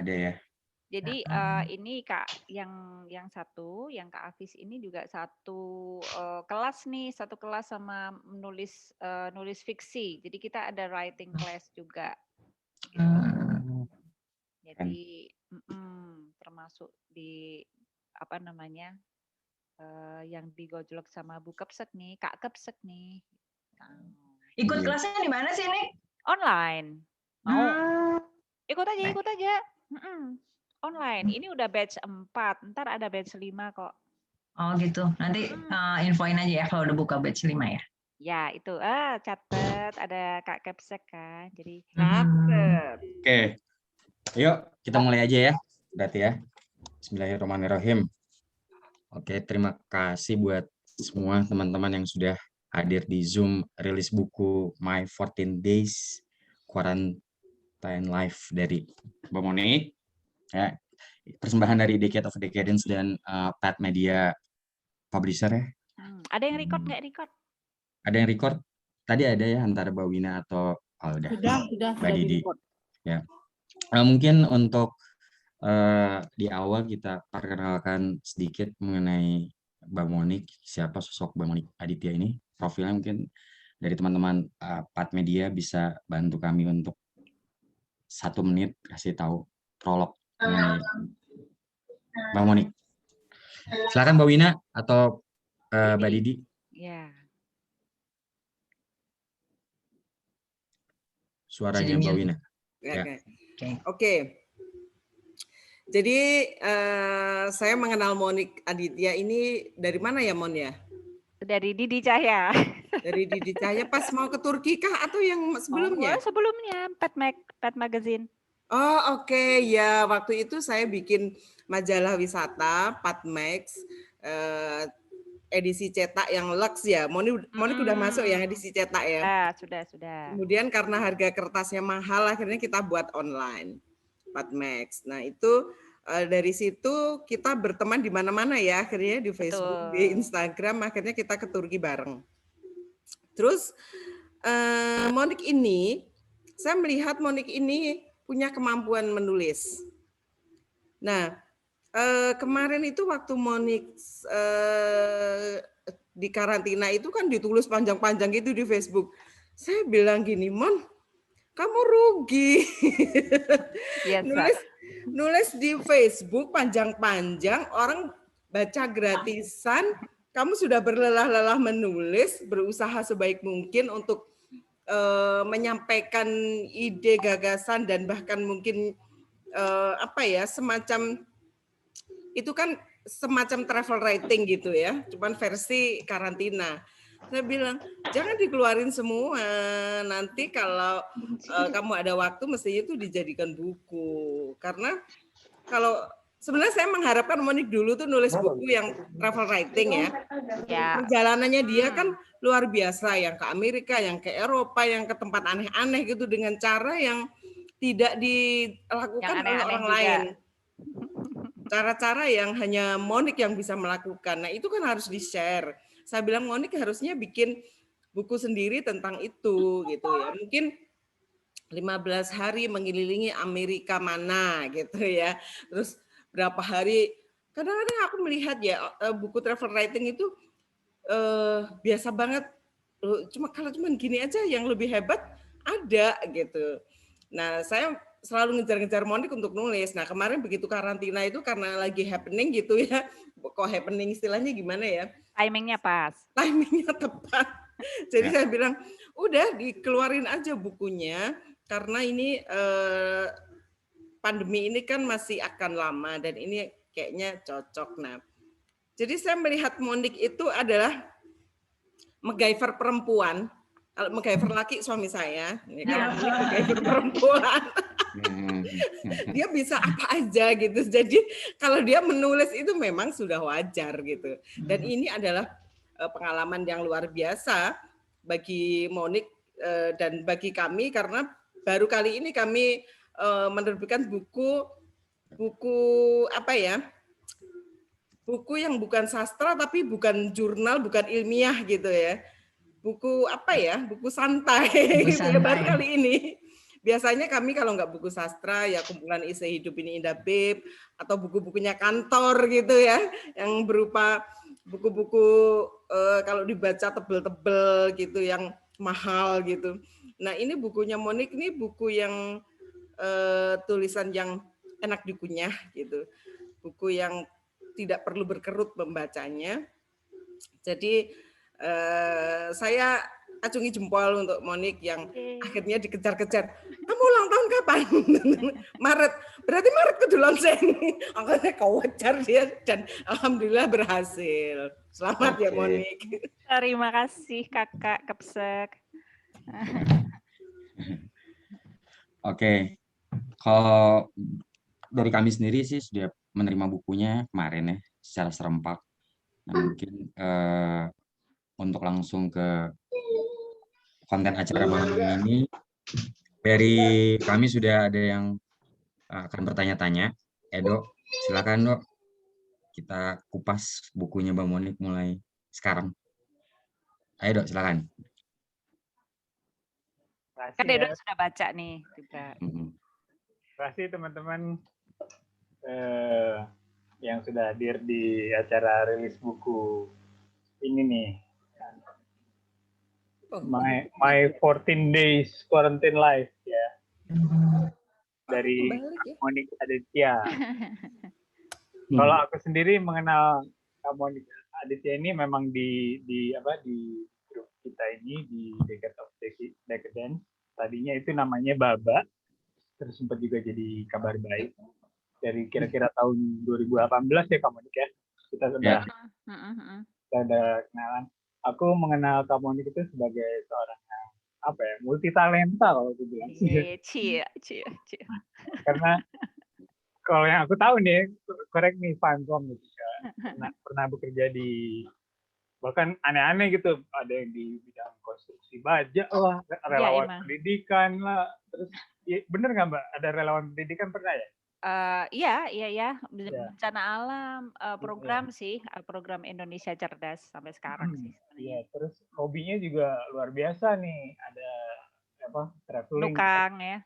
ada ya. Jadi ini Kak, yang satu, yang Kak Hafiz ini juga satu kelas nih, satu kelas sama nulis fiksi. Jadi kita ada writing class juga. Gitu. Jadi termasuk di apa namanya yang digojlok sama Bu Kepsek nih, Kak Kepsek nih. Ikut kelasnya di mana sih nih? Online. Mau? Ikut aja. Online. Ini udah batch 4, ntar ada batch 5 kok. Oh gitu. Nanti infoin aja ya kalau udah buka batch 5 ya. Ya, itu. Catet ada Kak Kepsek kan. Jadi Oke. Yuk, kita mulai aja ya. Berarti ya. Bismillahirrahmanirrahim. Oke, terima kasih buat semua teman-teman yang sudah hadir di Zoom rilis buku My 14 Days Quarantine Life dari Mbak Monik. Ya, persembahan dari Decade of Decadence dan Pat Media Publisher ya. Ada yang record nggak record? Ada yang record? Tadi ada ya antara Mbak Wina atau udah. Mbak Didi. Ya. Mungkin untuk di awal kita perkenalkan sedikit mengenai Mbak Monik, siapa sosok Mbak Monik Aditya ini. Profilnya mungkin dari teman-teman Pat Media bisa bantu kami untuk 1 menit kasih tahu prolog mengenai Mbak Monik. Silakan Mbak Wina atau Mbak Didi. Ya. Suaranya Mbak Wina. Oke. Jadi saya mengenal Monik Aditya ini dari mana ya Mon ya? Dari Didi Cahya. Dari Didi Cahya pas mau ke Turki kah atau yang sebelumnya? Sebelumnya Pat Magazine. Oh oke. Ya waktu itu saya bikin majalah wisata Patmax edisi cetak yang Lux ya. Monik udah masuk yang edisi cetak ya? Sudah. Kemudian karena harga kertasnya mahal akhirnya kita buat online Patmax. Nah itu dari situ kita berteman di mana-mana ya akhirnya di Facebook, di Instagram, akhirnya kita ke Turki bareng. Terus Monik ini, saya melihat Monik ini punya kemampuan menulis. Nah, kemarin itu waktu Monik di karantina itu kan ditulis panjang-panjang gitu di Facebook. Saya bilang gini, Mon, kamu rugi. Yes, nulis di Facebook panjang-panjang, orang baca gratisan, kamu sudah berlelah-lelah menulis, berusaha sebaik mungkin untuk menyampaikan ide, gagasan, dan bahkan mungkin semacam itu kan semacam travel writing gitu ya, cuman versi karantina. Saya bilang jangan dikeluarin semua, nanti kalau kamu ada waktu mestinya itu dijadikan buku. Karena kalau sebenarnya saya mengharapkan Monik dulu tuh nulis buku yang travel writing ya. Perjalanannya dia kan luar biasa, yang ke Amerika, yang ke Eropa, yang ke tempat aneh-aneh gitu dengan cara yang tidak dilakukan oleh orang lain. Cara-cara yang hanya Monik yang bisa melakukan. Nah, itu kan harus di-share. Saya bilang Monik harusnya bikin buku sendiri tentang itu gitu ya. Mungkin 15 hari mengelilingi Amerika mana gitu ya. Terus berapa hari, kadang-kadang aku melihat ya buku travel writing itu biasa banget. Kalau cuma gini aja yang lebih hebat ada gitu. Nah, saya selalu ngejar-ngejar Monik untuk nulis. Nah, kemarin begitu karantina itu karena lagi happening gitu ya. Kok happening istilahnya gimana ya? Timingnya pas. Timingnya tepat. Jadi saya bilang, udah dikeluarin aja bukunya. Karena ini pandemi ini kan masih akan lama dan ini kayaknya cocok. Nah, jadi saya melihat Monik itu adalah MacGyver perempuan. Kalau MacGyver laki suami saya, kalau Monik MacGyver perempuan. Dia bisa apa aja gitu. Jadi kalau dia menulis itu memang sudah wajar gitu. Dan ini adalah pengalaman yang luar biasa bagi Monik dan bagi kami karena baru kali ini kami menerbitkan buku buku yang bukan sastra tapi bukan jurnal, bukan ilmiah gitu ya. Buku buku santai, gitu ya, baru kali ini. Biasanya kami kalau nggak buku sastra ya kumpulan isi hidup ini Indah Bib atau buku-bukunya kantor gitu ya, yang berupa buku-buku kalau dibaca tebel-tebel gitu yang mahal gitu. Nah ini bukunya Monik ini buku yang tulisan yang enak dikunyah gitu, buku yang tidak perlu berkerut membacanya. Jadi saya acungi jempol untuk Monik yang akhirnya dikejar-kejar. Kamu ulang tahun kapan? Maret. Berarti Maret kudu launching. Akhirnya kau wajar dia dan alhamdulillah berhasil. Selamat ya Monik. Terima kasih Kakak Kepsek. Oke. Kalau dari kami sendiri sih sudah menerima bukunya kemarin ya secara serempak. Nah, mungkin untuk langsung ke konten acara malam ini, dari kami sudah ada yang akan bertanya-tanya. Dok, silakan Dok. Kita kupas bukunya Mbak Monik mulai sekarang. Ayo Dok, silakan. Kan Dok sudah baca nih juga. Terima kasih teman-teman yang sudah hadir di acara rilis buku ini nih. My 14 Days Quarantine Life ya. Dari Monik Aditya. Kalau aku sendiri mengenal Monik Aditya ini memang di grup kita ini di Decade of Decadence. Tadinya itu namanya Baba, terus sempat juga jadi Kabar Baik. Dari kira-kira tahun 2018 ya Monik ya. Kita sudah ada kenalan. Aku mengenal Monik itu sebagai seorang yang multi talenta kalau aku bilang. Cie. Karena kalau yang aku tahu nih, correct me if I'm wrong gitu ya. Pernah bekerja di bahkan aneh-aneh gitu, ada yang di bidang konstruksi baja lah, relawan pendidikan lah, terus bener nggak Mbak? Ada relawan pendidikan pernah ya? Iya. Bencana alam, program sih, program Indonesia Cerdas sampai sekarang sih. Iya, terus hobinya juga luar biasa nih, ada traveling. Nukang ya.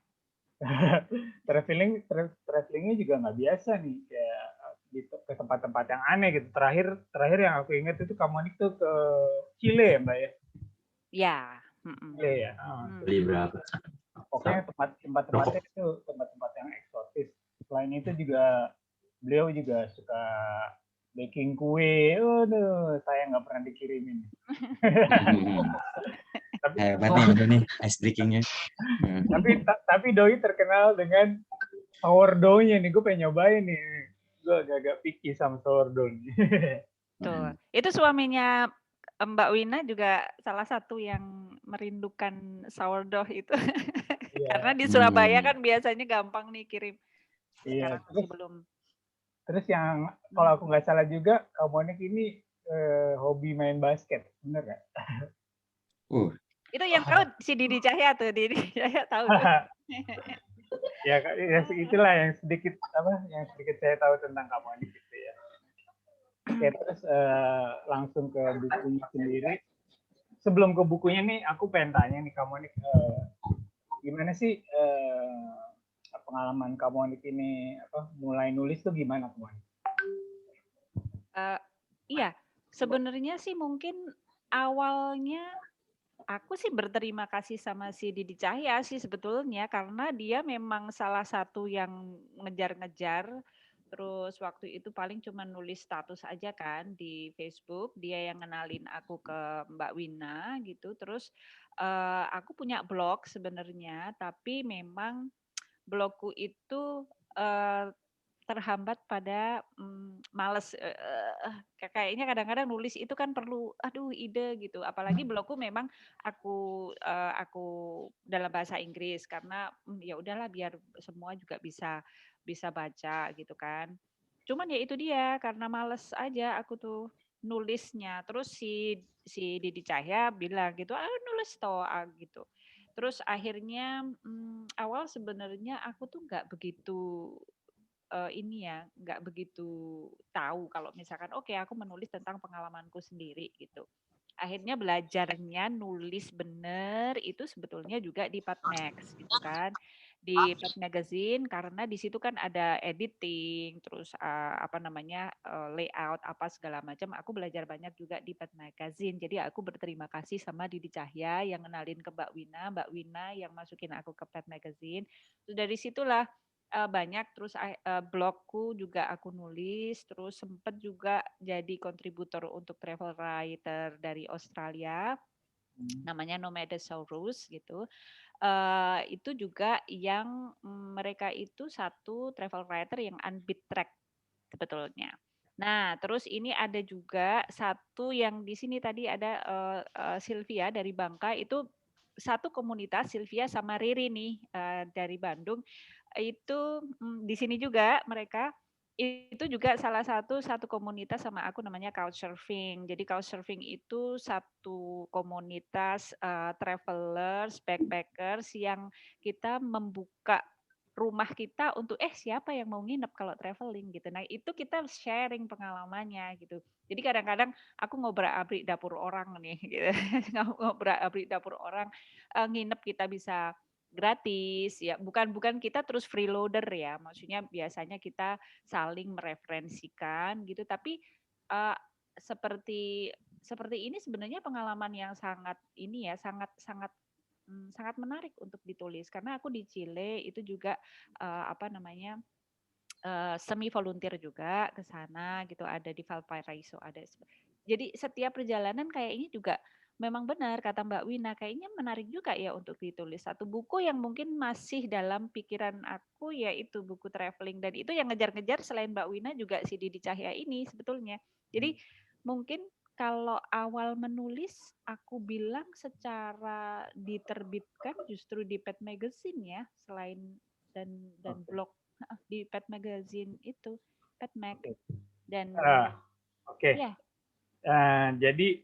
Travelingnya juga nggak biasa nih, kayak ke tempat-tempat yang aneh gitu. Terakhir yang aku ingat itu Monik tuh ke Chile ya Mbak ya? Iya. Chile ya. Beli berapa? Pokoknya tempat-tempatnya itu tempat-tempat yang eksotis. Selain itu juga beliau juga suka baking kue. Aduh, saya nggak pernah dikirimin. Hebat nih ice breakingnya. Tapi Doi terkenal dengan sourdough-nya nih. Gue pengen nyobain nih. Gue agak-agak picky sama sourdough nih. Tuh. Itu suaminya Mbak Wina juga salah satu yang merindukan sourdough itu. Karena di Surabaya kan biasanya gampang nih kirim. Sekarang masih belum. Terus yang kalau aku nggak salah juga, Monik ini hobi main basket, bener nggak? Itu yang tahu si Didi Cahya tuh, Didi Cahya tahu. Ya itulah yang sedikit saya tahu tentang Monik gitu ya. Oke, terus langsung ke bukunya sendiri. Sebelum ke bukunya nih, aku pengen tanya nih Monik, gimana sih pengalaman Monik ini mulai nulis tuh gimana Monik? Iya, sebenarnya sih mungkin awalnya aku sih berterima kasih sama si Didi Cahya sih sebetulnya, karena dia memang salah satu yang ngejar-ngejar. Terus waktu itu paling cuma nulis status aja kan di Facebook, dia yang ngenalin aku ke Mbak Wina gitu. Terus aku punya blog sebenarnya, tapi memang blogku itu terhambat pada males. Kayaknya kadang-kadang nulis itu kan perlu ide gitu. Apalagi blogku memang aku dalam bahasa Inggris karena ya udahlah biar semua juga bisa baca gitu kan. Cuman ya itu dia, karena males aja aku tuh nulisnya. Terus si Didi Cahya bilang gitu, nulis toh gitu. Terus akhirnya awal sebenarnya aku tuh nggak begitu nggak begitu tahu kalau misalkan oke aku menulis tentang pengalamanku sendiri gitu. Akhirnya belajarnya nulis bener itu sebetulnya juga di Padmax gitu kan. Di Pad Magazine karena di situ kan ada editing, terus apa namanya layout apa segala macam. Aku belajar banyak juga di Pad Magazine. Jadi aku berterima kasih sama Didi Cahya yang kenalin ke Mbak Wina yang masukin aku ke Pad Magazine. Terus dari situlah banyak terus blogku juga aku nulis, terus sempet juga jadi kontributor untuk travel writer dari Australia namanya Nomadosaurus gitu. Itu juga yang mereka itu satu travel writer yang unbeat track sebetulnya. Nah, terus ini ada juga satu yang di sini tadi ada Sylvia dari Bangka itu satu komunitas Sylvia sama Riri nih dari Bandung itu di sini juga mereka itu juga salah satu komunitas sama aku namanya Couchsurfing. Jadi Couchsurfing itu satu komunitas travelers, backpackers yang kita membuka rumah kita untuk siapa yang mau nginep kalau traveling gitu. Nah, itu kita sharing pengalamannya gitu. Jadi kadang-kadang aku ngobrak-abrik dapur orang nih gitu. Ngobrak-abrik dapur orang nginep kita bisa gratis ya, bukan kita terus freeloader ya, maksudnya biasanya kita saling mereferensikan gitu, tapi seperti ini sebenarnya pengalaman yang sangat ini ya, sangat menarik untuk ditulis karena aku di Chile itu juga apa namanya semi volunteer juga ke sana gitu, ada di Valparaiso ada. Jadi setiap perjalanan kayaknya juga memang benar kata Mbak Wina, kayaknya menarik juga ya untuk ditulis. Satu buku yang mungkin masih dalam pikiran aku yaitu buku traveling dan itu yang ngejar-ngejar selain Mbak Wina juga si Didi Cahya ini sebetulnya. Jadi mungkin kalau awal menulis aku bilang secara diterbitkan justru di Pad Magazine ya selain dan blog di Pad Magazine itu Pad Mag dan Oke. ya Jadi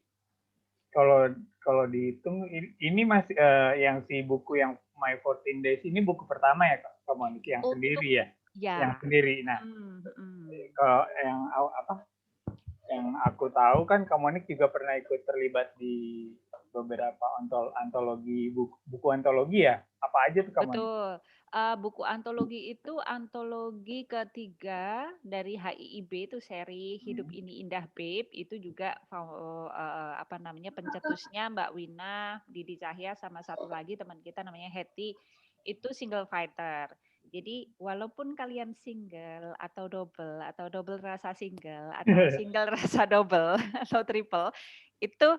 kalau dihitung ini masih yang si buku yang My 14 Days ini buku pertama ya Kak Monik yang sendiri ya? Yang sendiri. Nah, kalau yang apa? Yang aku tahu kan Kak Monik juga pernah ikut terlibat di beberapa antologi buku antologi ya? Apa aja tuh Kak Monik? Betul. Buku antologi itu antologi ketiga dari HIIB itu seri Hidup Ini Indah Babe itu juga apa namanya pencetusnya Mbak Wina, Didi Cahya sama satu lagi teman kita namanya Hetty itu single fighter. Jadi walaupun kalian single atau double rasa single atau single rasa double atau triple itu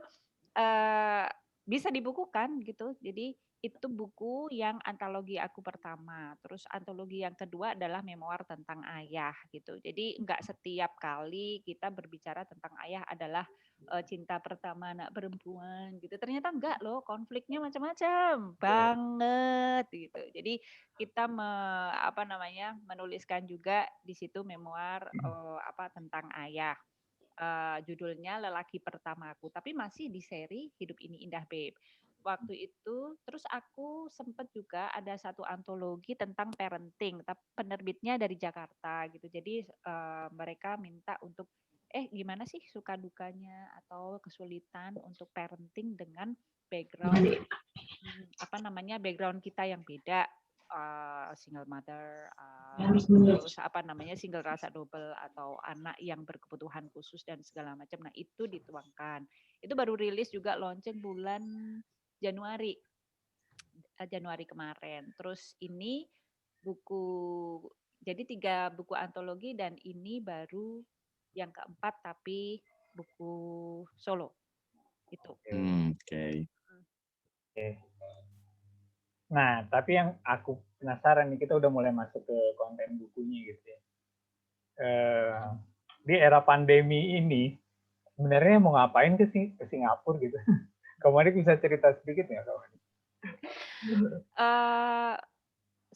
bisa dibukukan gitu. Jadi itu buku yang antologi aku pertama. Terus antologi yang kedua adalah memoir tentang ayah gitu. Jadi enggak setiap kali kita berbicara tentang ayah adalah cinta pertama anak perempuan gitu. Ternyata enggak loh, konfliknya macam-macam banget gitu. Jadi kita menuliskan juga di situ memoir apa tentang ayah. Judulnya Lelaki Pertamaku, tapi masih di seri Hidup Ini Indah Babe. Waktu itu terus aku sempat juga ada satu antologi tentang parenting, tapi penerbitnya dari Jakarta gitu. Jadi mereka minta untuk gimana sih suka dukanya atau kesulitan untuk parenting dengan background background kita yang beda, single mother, terus single rasa double atau anak yang berkebutuhan khusus dan segala macam. Nah itu dituangkan. Itu baru rilis juga launching bulan Januari kemarin. Terus ini jadi 3 buku antologi dan ini baru yang keempat tapi buku solo itu. Oke. Nah, tapi yang aku penasaran nih, kita udah mulai masuk ke konten bukunya gitu ya. Di era pandemi ini, sebenarnya mau ngapain ke Singapura gitu? Kamu bisa cerita sedikit nggak, kamu?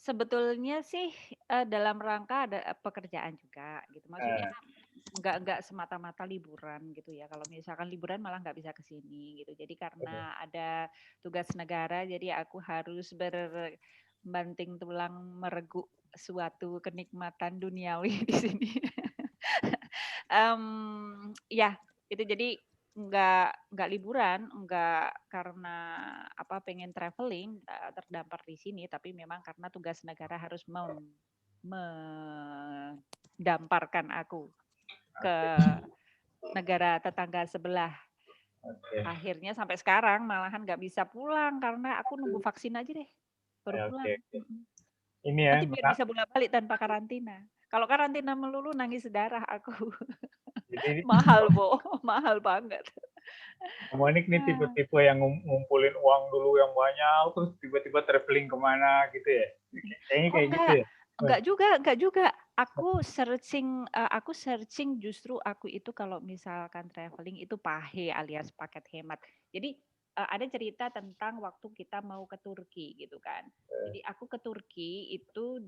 Sebetulnya sih dalam rangka ada pekerjaan juga gitu. Maksudnya nggak semata-mata liburan gitu ya. Kalau misalkan liburan malah nggak bisa ke sini gitu. Jadi karena ada tugas negara, jadi aku harus berbanting tulang merenggut suatu kenikmatan duniawi di sini. Ya, itu jadi nggak liburan, nggak karena apa pengen traveling terdampar di sini, tapi memang karena tugas negara harus mendamparkan aku ke negara tetangga sebelah. Akhirnya sampai sekarang malahan nggak bisa pulang karena aku nunggu vaksin aja deh baru pulang. Ini ya. Nanti biar bisa bolak-balik tanpa karantina. Kalau karantina melulu nangis darah aku. Jadi, mahal, Bo. Mahal banget. Monik nih tipe-tipe yang ngumpulin uang dulu yang banyak, terus tiba-tiba traveling kemana gitu ya? Kayaknya kayak gitu ya? Enggak juga. Aku searching justru aku itu kalau misalkan traveling itu pahe alias paket hemat. Jadi ada cerita tentang waktu kita mau ke Turki gitu kan. Jadi aku ke Turki itu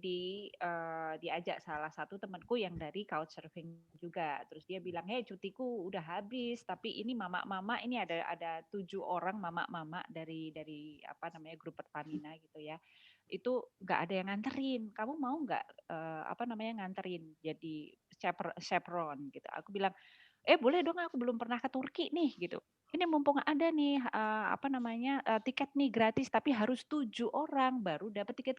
diajak salah satu temanku yang dari couchsurfing juga. Terus dia bilang, "Hey, cutiku udah habis, tapi ini mama-mama ini ada 7 orang mama-mama dari apa namanya grup Pertamina gitu ya. Itu nggak ada yang nganterin. Kamu mau nggak apa namanya nganterin jadi chaperon gitu." Aku bilang, boleh dong, aku belum pernah ke Turki nih gitu. Ini mumpung ada nih apa namanya tiket nih gratis, tapi harus 7 orang baru dapat tiket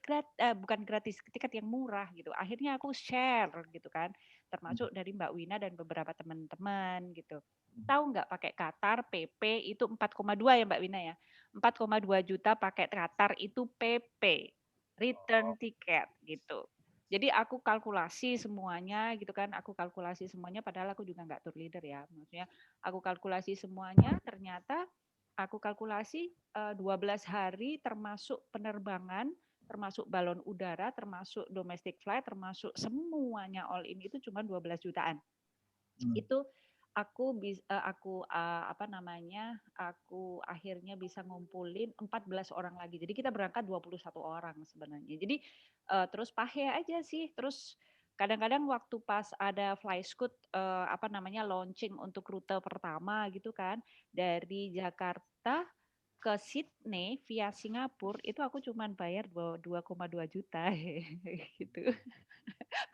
bukan gratis, tiket yang murah gitu. Akhirnya aku share gitu kan, termasuk dari Mbak Wina dan beberapa teman-teman gitu. Tahu nggak pakai Qatar PP itu 4,2 ya Mbak Wina ya. 4,2 juta pakai Qatar itu PP, return tiket gitu. Jadi aku kalkulasi semuanya gitu kan, aku kalkulasi semuanya padahal aku juga nggak tour leader ya. Maksudnya aku kalkulasi semuanya, ternyata aku kalkulasi 12 hari termasuk penerbangan, termasuk balon udara, termasuk domestic flight, termasuk semuanya all in itu cuma 12 jutaan. Itu aku apa namanya, aku akhirnya bisa ngumpulin 14 orang lagi. Jadi kita berangkat 21 orang sebenarnya. Jadi terus pahe aja sih. Terus kadang-kadang waktu pas ada Flyscoot apa namanya launching untuk rute pertama gitu kan dari Jakarta ke Sydney via Singapura itu aku cuman bayar 2,2 juta gitu.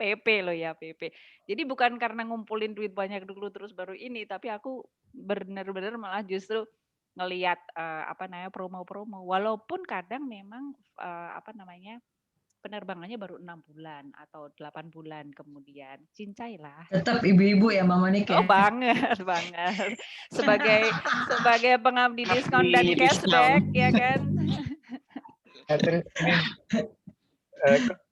PP loh ya, PP. Jadi bukan karena ngumpulin duit banyak dulu terus baru ini, tapi aku benar-benar malah justru ngelihat apa namanya promo-promo. Walaupun kadang memang apa namanya penerbangannya baru 6 bulan atau 8 bulan kemudian. Cincai lah. Tetap ibu-ibu ya Mbak Monik ya. Oh banget, banget. Sebagai pengabdi diskon dan cashback ya kan. Terus ini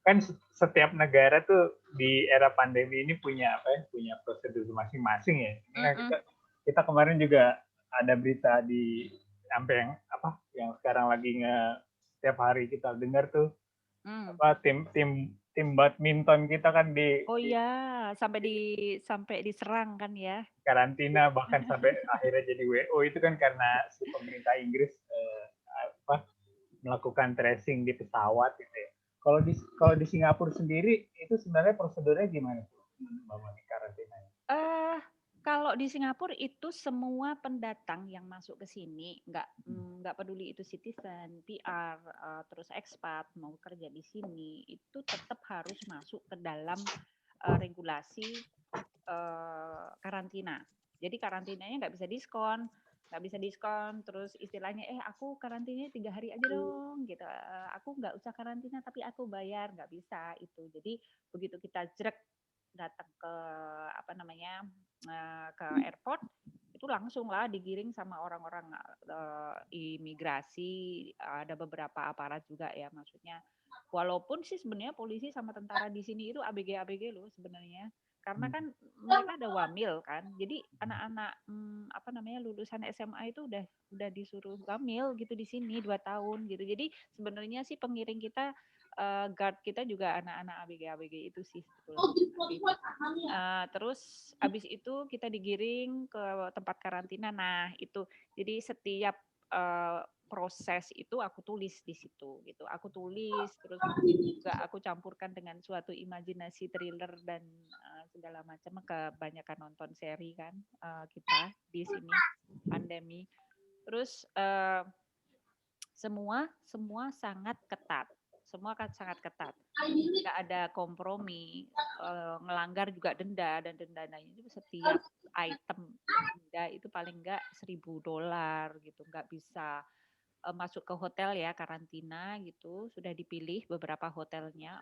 kan setiap negara tuh di era pandemi ini punya apa ya? Punya prosedur masing-masing ya. Kita kemarin juga ada berita di sampai yang apa? Yang sekarang lagi setiap hari kita dengar tuh apa tim badminton kita kan sampai diserang kan ya. Karantina bahkan sampai akhirnya jadi WO itu kan karena si pemerintah Inggris melakukan tracing di pesawat gitu ya. Kalau di Singapura sendiri itu sebenarnya prosedurnya gimana, Mbak Monik, karantinanya? Kalau di Singapura itu semua pendatang yang masuk ke sini, nggak peduli itu citizen, PR, terus expat mau kerja di sini, itu tetap harus masuk ke dalam regulasi karantina. Jadi karantinanya nggak bisa diskon, terus istilahnya aku karantinanya 3 hari aja dong gitu. Aku nggak usah karantina tapi aku bayar, nggak bisa itu. Jadi begitu kita jrek datang ke apa namanya ke airport itu langsung lah digiring sama orang-orang imigrasi, ada beberapa aparat juga ya, maksudnya walaupun sih sebenarnya polisi sama tentara di sini itu ABG loh sebenarnya, karena kan mereka ada wamil kan, jadi anak-anak apa namanya lulusan SMA itu udah disuruh wamil gitu di sini 2 tahun gitu. Jadi sebenarnya sih pengiring kita guard kita juga anak-anak ABG itu sih sebetulnya. Terus abis itu kita digiring ke tempat karantina. Nah itu jadi setiap proses itu aku tulis di situ gitu. Aku tulis terus juga aku campurkan dengan suatu imajinasi thriller dan segala macam. Kebanyakan nonton seri kan kita di sini pandemi. Terus semua sangat ketat. Semua kan sangat ketat. Nggak ada kompromi, ngelanggar juga denda, dan dendanya itu setiap item benda itu paling enggak $1.000 gitu, nggak bisa masuk ke hotel ya, karantina gitu, sudah dipilih beberapa hotelnya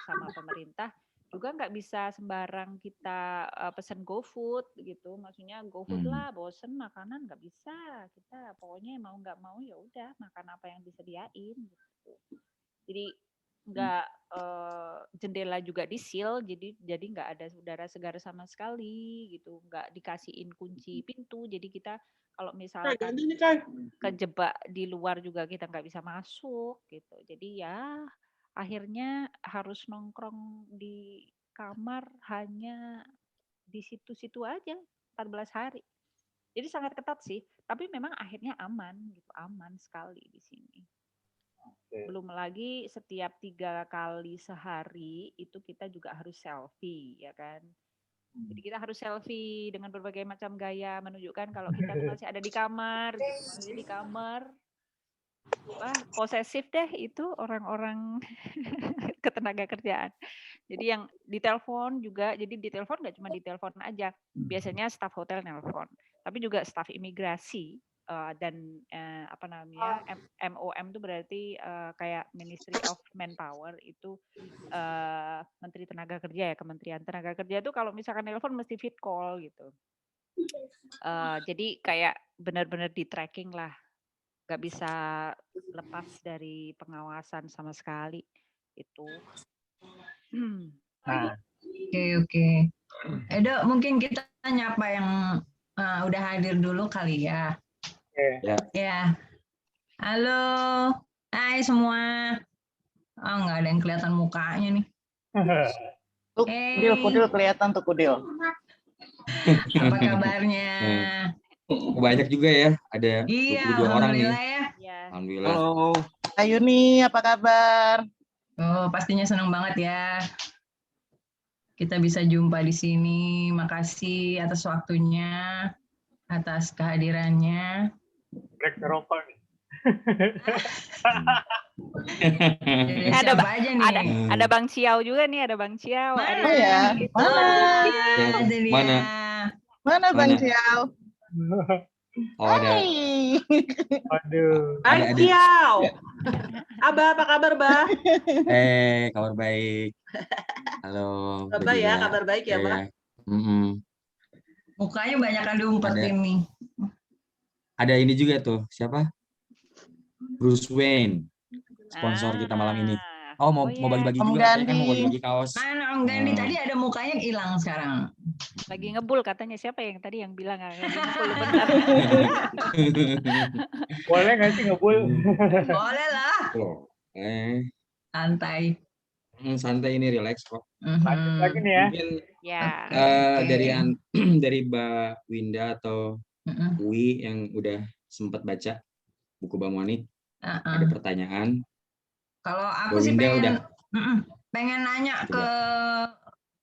sama pemerintah. Juga nggak bisa sembarang kita pesen GoFood gitu, maksudnya GoFood lah, bosen makanan nggak bisa, kita pokoknya mau nggak mau ya udah makan apa yang disediain gitu. Jadi nggak jendela juga di-seal, jadi nggak ada udara segar sama sekali gitu, nggak dikasihin kunci pintu, jadi kita kalau misalkan kejebak di luar juga kita nggak bisa masuk gitu. Jadi ya akhirnya harus nongkrong di kamar hanya di situ-situ aja 14 hari. Jadi sangat ketat sih, tapi memang akhirnya aman gitu, aman sekali di sini. Belum lagi setiap 3 kali sehari itu kita juga harus selfie ya kan. Jadi kita harus selfie dengan berbagai macam gaya menunjukkan kalau kita tuh masih ada di kamar, gitu. Masih di kamar. Wah, posesif deh itu orang-orang ketenaga kerjaan. Jadi yang ditelepon juga, jadi ditelepon nggak cuma ditelepon aja. Biasanya staf hotel nelpon, tapi juga staf imigrasi dan apa namanya MOM itu berarti kayak Ministry of Manpower itu Menteri Tenaga Kerja ya, Kementerian Tenaga Kerja itu kalau misalkan telepon mesti fit call gitu. Jadi kayak benar-benar di tracking lah, nggak bisa lepas dari pengawasan sama sekali itu. Oke. Edo, mungkin kita nyapa yang udah hadir dulu kali ya. Ya. Halo, hai semua. Nggak ada yang kelihatan mukanya nih. Kudil kelihatan tuh Kudil. Apa kabarnya? Banyak juga ya, ada 22 orang nih. Ya. Alhamdulillah. Halo, Ayu nih, apa kabar? Oh, pastinya senang banget ya. Kita bisa jumpa di sini. Makasih atas waktunya, atas kehadirannya. Break rokok nih. Ada Bang Ciao juga nih, ada Bang Ciao. Mana Bang Ciao? Oh, ada. Aduh. Bang Ciao. Abah, apa kabar, Bah? Kabar baik. Halo. Abah ya, kabar baik ya, Bah? Mukanya banyak kan diumpetin nih. Ada ini juga tuh, siapa? Bruce Wayne, sponsor kita malam ini. Oh, mau bagi-bagi juga, kan mau bagi-bagi kaos. Mana Om Gandhi tadi ada mukanya hilang sekarang. Lagi ngebul katanya, siapa yang tadi yang bilang lagi ngebul bentar. Boleh nggak sih ngebul? Boleh lah. Santai. Santai ini, relax kok. Lagi nih ya. Mungkin dari Mbak Winda atau Wi yang udah sempat baca buku Bang Wani, ada pertanyaan. Kalau aku sih pengen nanya ke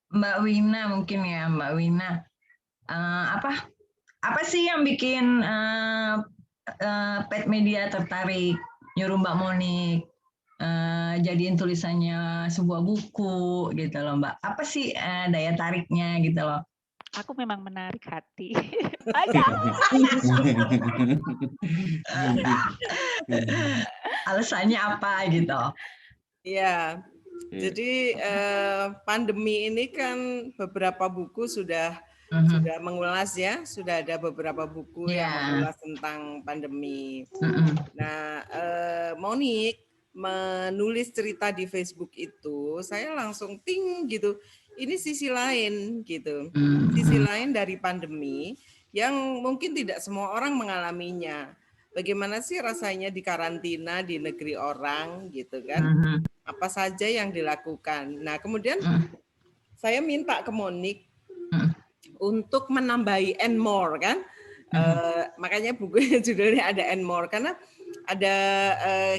Mbak Wina mungkin ya, Mbak Wina. Apa sih yang bikin Pet Media tertarik nyuruh Mbak Monik jadiin tulisannya sebuah buku gitu loh, Mbak? Apa sih daya tariknya gitu loh? Aku memang menarik hati. Alasannya apa gitu? Ya, jadi pandemi ini kan beberapa buku sudah mengulas ya, sudah ada beberapa buku yang mengulas tentang pandemi. Nah, Monik menulis cerita di Facebook itu, saya langsung ting gitu. Ini sisi lain gitu, sisi lain dari pandemi yang mungkin tidak semua orang mengalaminya. Bagaimana sih rasanya di karantina di negeri orang gitu kan? Apa saja yang dilakukan. Nah kemudian saya minta ke Monik untuk menambahi and more kan, makanya bukunya judulnya ada and more karena ada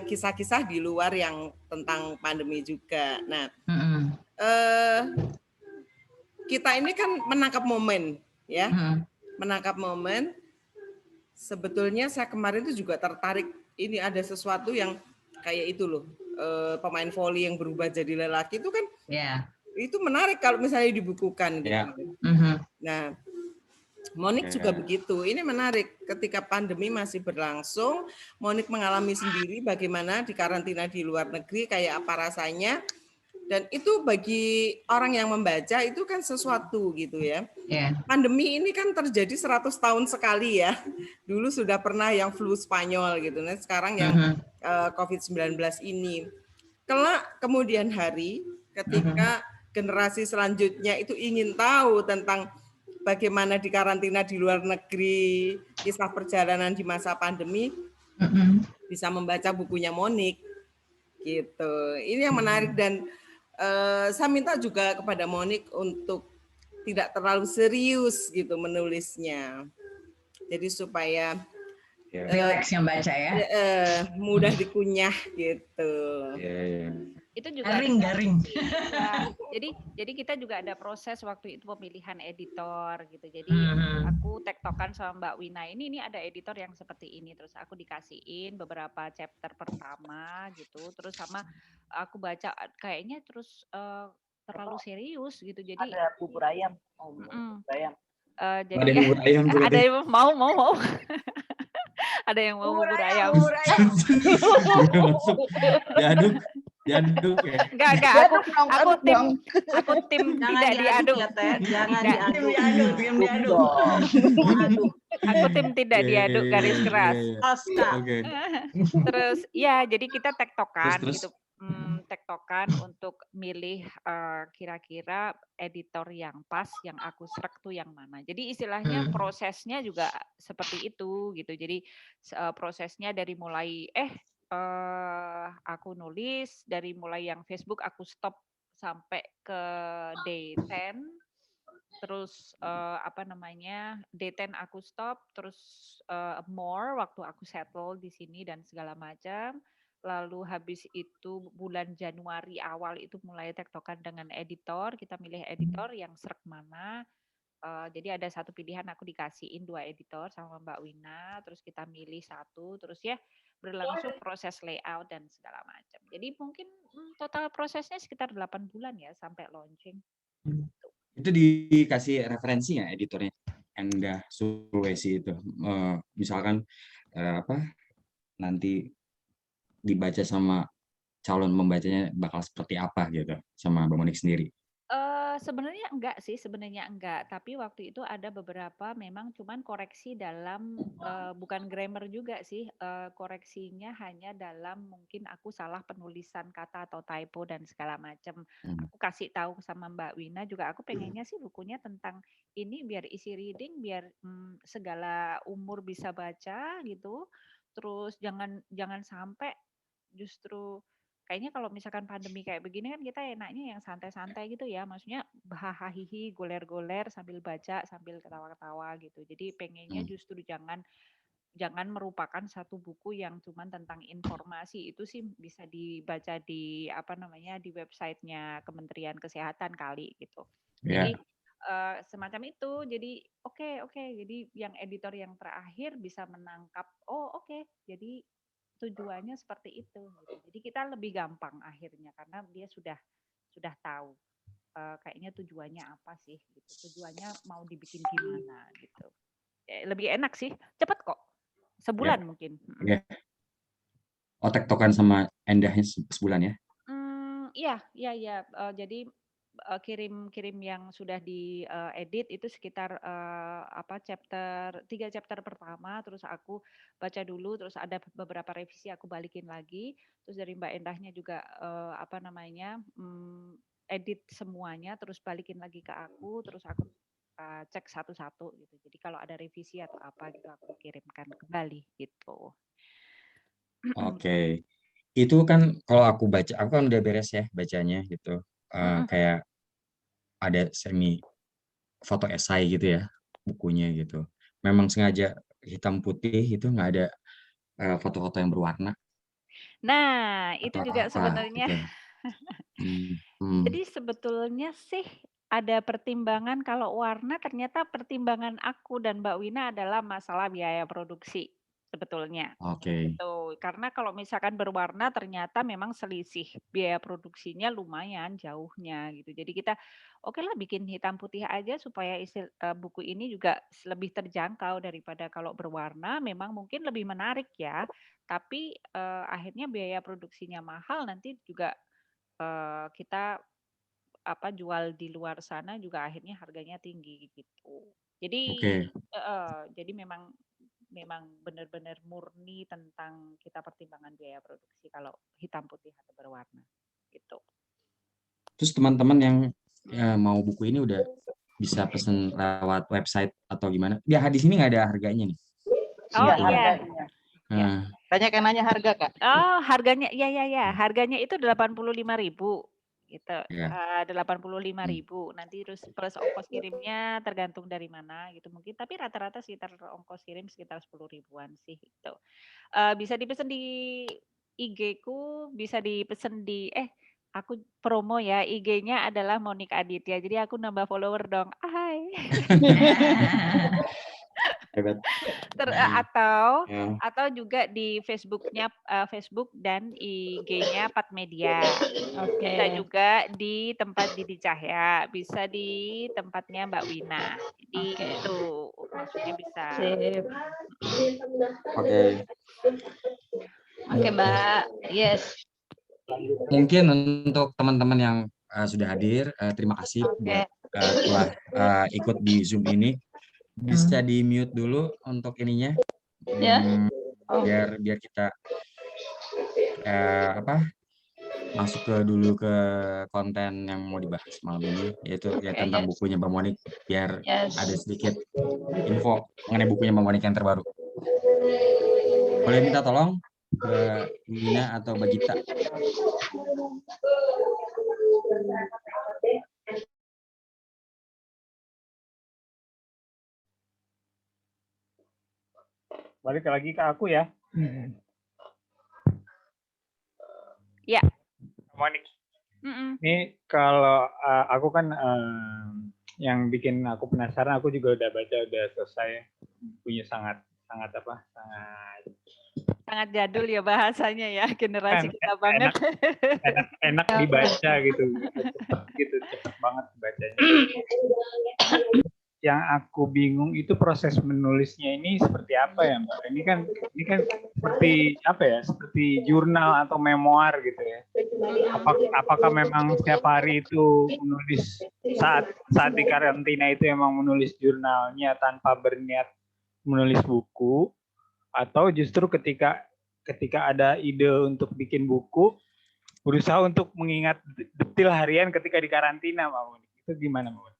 kisah-kisah di luar yang tentang pandemi juga. Nah kita ini kan menangkap momen ya, menangkap momen. Sebetulnya saya kemarin itu juga tertarik, ini ada sesuatu yang kayak itu loh, pemain voli yang berubah jadi lelaki itu kan itu menarik kalau misalnya dibukukan gitu. Nah Monik juga begitu. Ini menarik. Ketika pandemi masih berlangsung, Monik mengalami sendiri bagaimana di karantina di luar negeri, kayak apa rasanya. Dan itu bagi orang yang membaca itu kan sesuatu gitu ya. Pandemi ini kan terjadi 100 tahun sekali ya. Dulu sudah pernah yang flu Spanyol gitu. Nah, sekarang yang COVID-19 ini. Kelak kemudian hari ketika generasi selanjutnya itu ingin tahu tentang bagaimana di karantina di luar negeri, kisah perjalanan di masa pandemi, bisa membaca bukunya Monik gitu. Ini yang menarik dan saya minta juga kepada Monik untuk tidak terlalu serius gitu menulisnya. Jadi supaya relax yang baca ya. Mudah dikunyah gitu. Itu juga garing. Ya, jadi kita juga ada proses waktu itu pemilihan editor gitu. Jadi aku tektokan sama Mbak Wina ini ada editor yang seperti ini, terus aku dikasihin beberapa chapter pertama gitu, terus sama aku baca kayaknya terus terlalu serius gitu. Jadi ada bubur ayam. Bubur ayam. Jadi ada bubur ayam ada yang mau. Ada yang mau bubur ayam. Diaduk ya. Enggak. Aku tim tidak diaduk. Jangan diaduk. Aku tim tidak diaduk garis keras. Oke. Terus ya, jadi kita tektokan Terus. gitu. Tektokan untuk milih kira-kira editor yang pas, yang aku srek tuh yang mana. Jadi istilahnya prosesnya juga seperti itu gitu. Jadi prosesnya dari mulai aku nulis, dari mulai yang Facebook aku stop sampai ke day 10. Terus day 10 aku stop, terus more waktu aku settle di sini dan segala macam. Lalu habis itu bulan Januari awal itu mulai tektokan dengan editor, kita milih editor yang srek mana. Jadi ada satu pilihan aku dikasihin 2 editor sama Mbak Wina, terus kita milih satu, terus ya berlangsung proses layout dan segala macam. Jadi mungkin total prosesnya sekitar 8 bulan ya sampai launching. Itu dikasih referensi ya editornya? Endah Sulawesi itu. Misalkan nanti dibaca sama calon pembacanya bakal seperti apa gitu sama Mbak Monik sendiri? Sebenarnya enggak, tapi waktu itu ada beberapa memang cuman koreksi dalam bukan grammar juga sih, koreksinya hanya dalam mungkin aku salah penulisan kata atau typo dan segala macam. Aku kasih tahu sama Mbak Wina juga, aku pengennya sih bukunya tentang ini biar easy reading, biar segala umur bisa baca gitu. Terus jangan sampai justru kayaknya kalau misalkan pandemi kayak begini kan kita enaknya yang santai-santai gitu ya, maksudnya hahaha goler-goler sambil baca sambil ketawa-ketawa gitu. Jadi pengennya justru jangan merupakan satu buku yang cuman tentang informasi, itu sih bisa dibaca di di websitenya Kementerian Kesehatan kali gitu. Jadi semacam itu. Jadi oke. Jadi yang editor yang terakhir bisa menangkap jadi tujuannya seperti itu gitu. Jadi kita lebih gampang akhirnya karena dia sudah tahu kayaknya tujuannya apa sih gitu. Tujuannya mau dibikin gimana gitu. Lebih enak sih, cepet kok. Sebulan mungkin. Tektokan sama Endahnya sebulan ya? Iya. Jadi kirim yang sudah diedit itu sekitar 3 chapter pertama, terus aku baca dulu, terus ada beberapa revisi aku balikin lagi, terus dari Mbak Endahnya juga edit semuanya, terus balikin lagi ke aku, terus aku cek satu-satu gitu. Jadi kalau ada revisi atau apa gitu aku kirimkan kembali gitu. Oke. Itu kan kalau aku kan udah beres ya bacanya gitu. Kayak ada semi foto esai gitu ya bukunya gitu. Memang sengaja hitam putih itu nggak ada foto-foto yang berwarna. Nah, itu juga sebenarnya. Gitu. Jadi sebetulnya sih ada pertimbangan kalau warna, ternyata pertimbangan aku dan Mbak Wina adalah masalah biaya produksi. sebetulnya. Oke. Gitu. Karena kalau misalkan berwarna ternyata memang selisih biaya produksinya lumayan jauhnya gitu. Jadi kita oke lah bikin hitam putih aja supaya buku ini juga lebih terjangkau daripada kalau berwarna memang mungkin lebih menarik ya. Tapi akhirnya biaya produksinya mahal nanti juga kita jual di luar sana juga akhirnya harganya tinggi gitu. Oke. Jadi memang benar-benar murni tentang kita pertimbangan biaya produksi kalau hitam putih atau berwarna gitu. Terus teman-teman yang mau buku ini udah bisa pesen lewat website atau gimana? Ya di sini nggak ada harganya nih. Oh Iya, iya. Ya. Banyak yang nanya harga, Kak. Oh harganya ya. Harganya itu 85.000 gitu. Ya. 85.000 nanti terus plus ongkos kirimnya tergantung dari mana gitu mungkin tapi rata-rata sekitar ongkos kirim sekitar 10.000-an sih gitu. Bisa dipesan di IG-ku, bisa dipesan di aku promo ya, IG-nya adalah Monik Aditya. Jadi aku nambah follower dong. Hai. Hebat. Atau juga di Facebook-nya Facebook dan IG-nya Pat Media. Bisa juga di tempat Didi Cahya, bisa di tempatnya Mbak Wina. Jadi itu maksudnya bisa. Oke. Oke, Mbak. Yes. Mungkin untuk teman-teman yang sudah hadir, terima kasih buat telah ikut di Zoom ini. Bisa di mute dulu untuk ininya, biar kita masuk dulu ke konten yang mau dibahas malam ini, yaitu tentang bukunya Mbak Monik, biar ada sedikit info mengenai bukunya Mbak Monik yang terbaru. Boleh minta tolong Mbak Wina atau Mbak Gita? Balik lagi ke aku ya. Ya. Monik. Ini kalau aku kan yang bikin aku penasaran, aku juga udah baca, udah selesai, punya sangat jadul ya bahasanya ya, generasi kita banget. Enak dibaca gitu, cepet banget bacanya. Yang aku bingung itu proses menulisnya ini seperti apa ya Mbak? Ini kan seperti apa ya? Seperti jurnal atau memoir gitu ya. Apakah memang setiap hari itu menulis saat di karantina itu emang menulis jurnalnya tanpa berniat menulis buku, atau justru ketika ada ide untuk bikin buku berusaha untuk mengingat detail harian ketika di karantina, Mbak Monik? Itu gimana, Mbak Monik?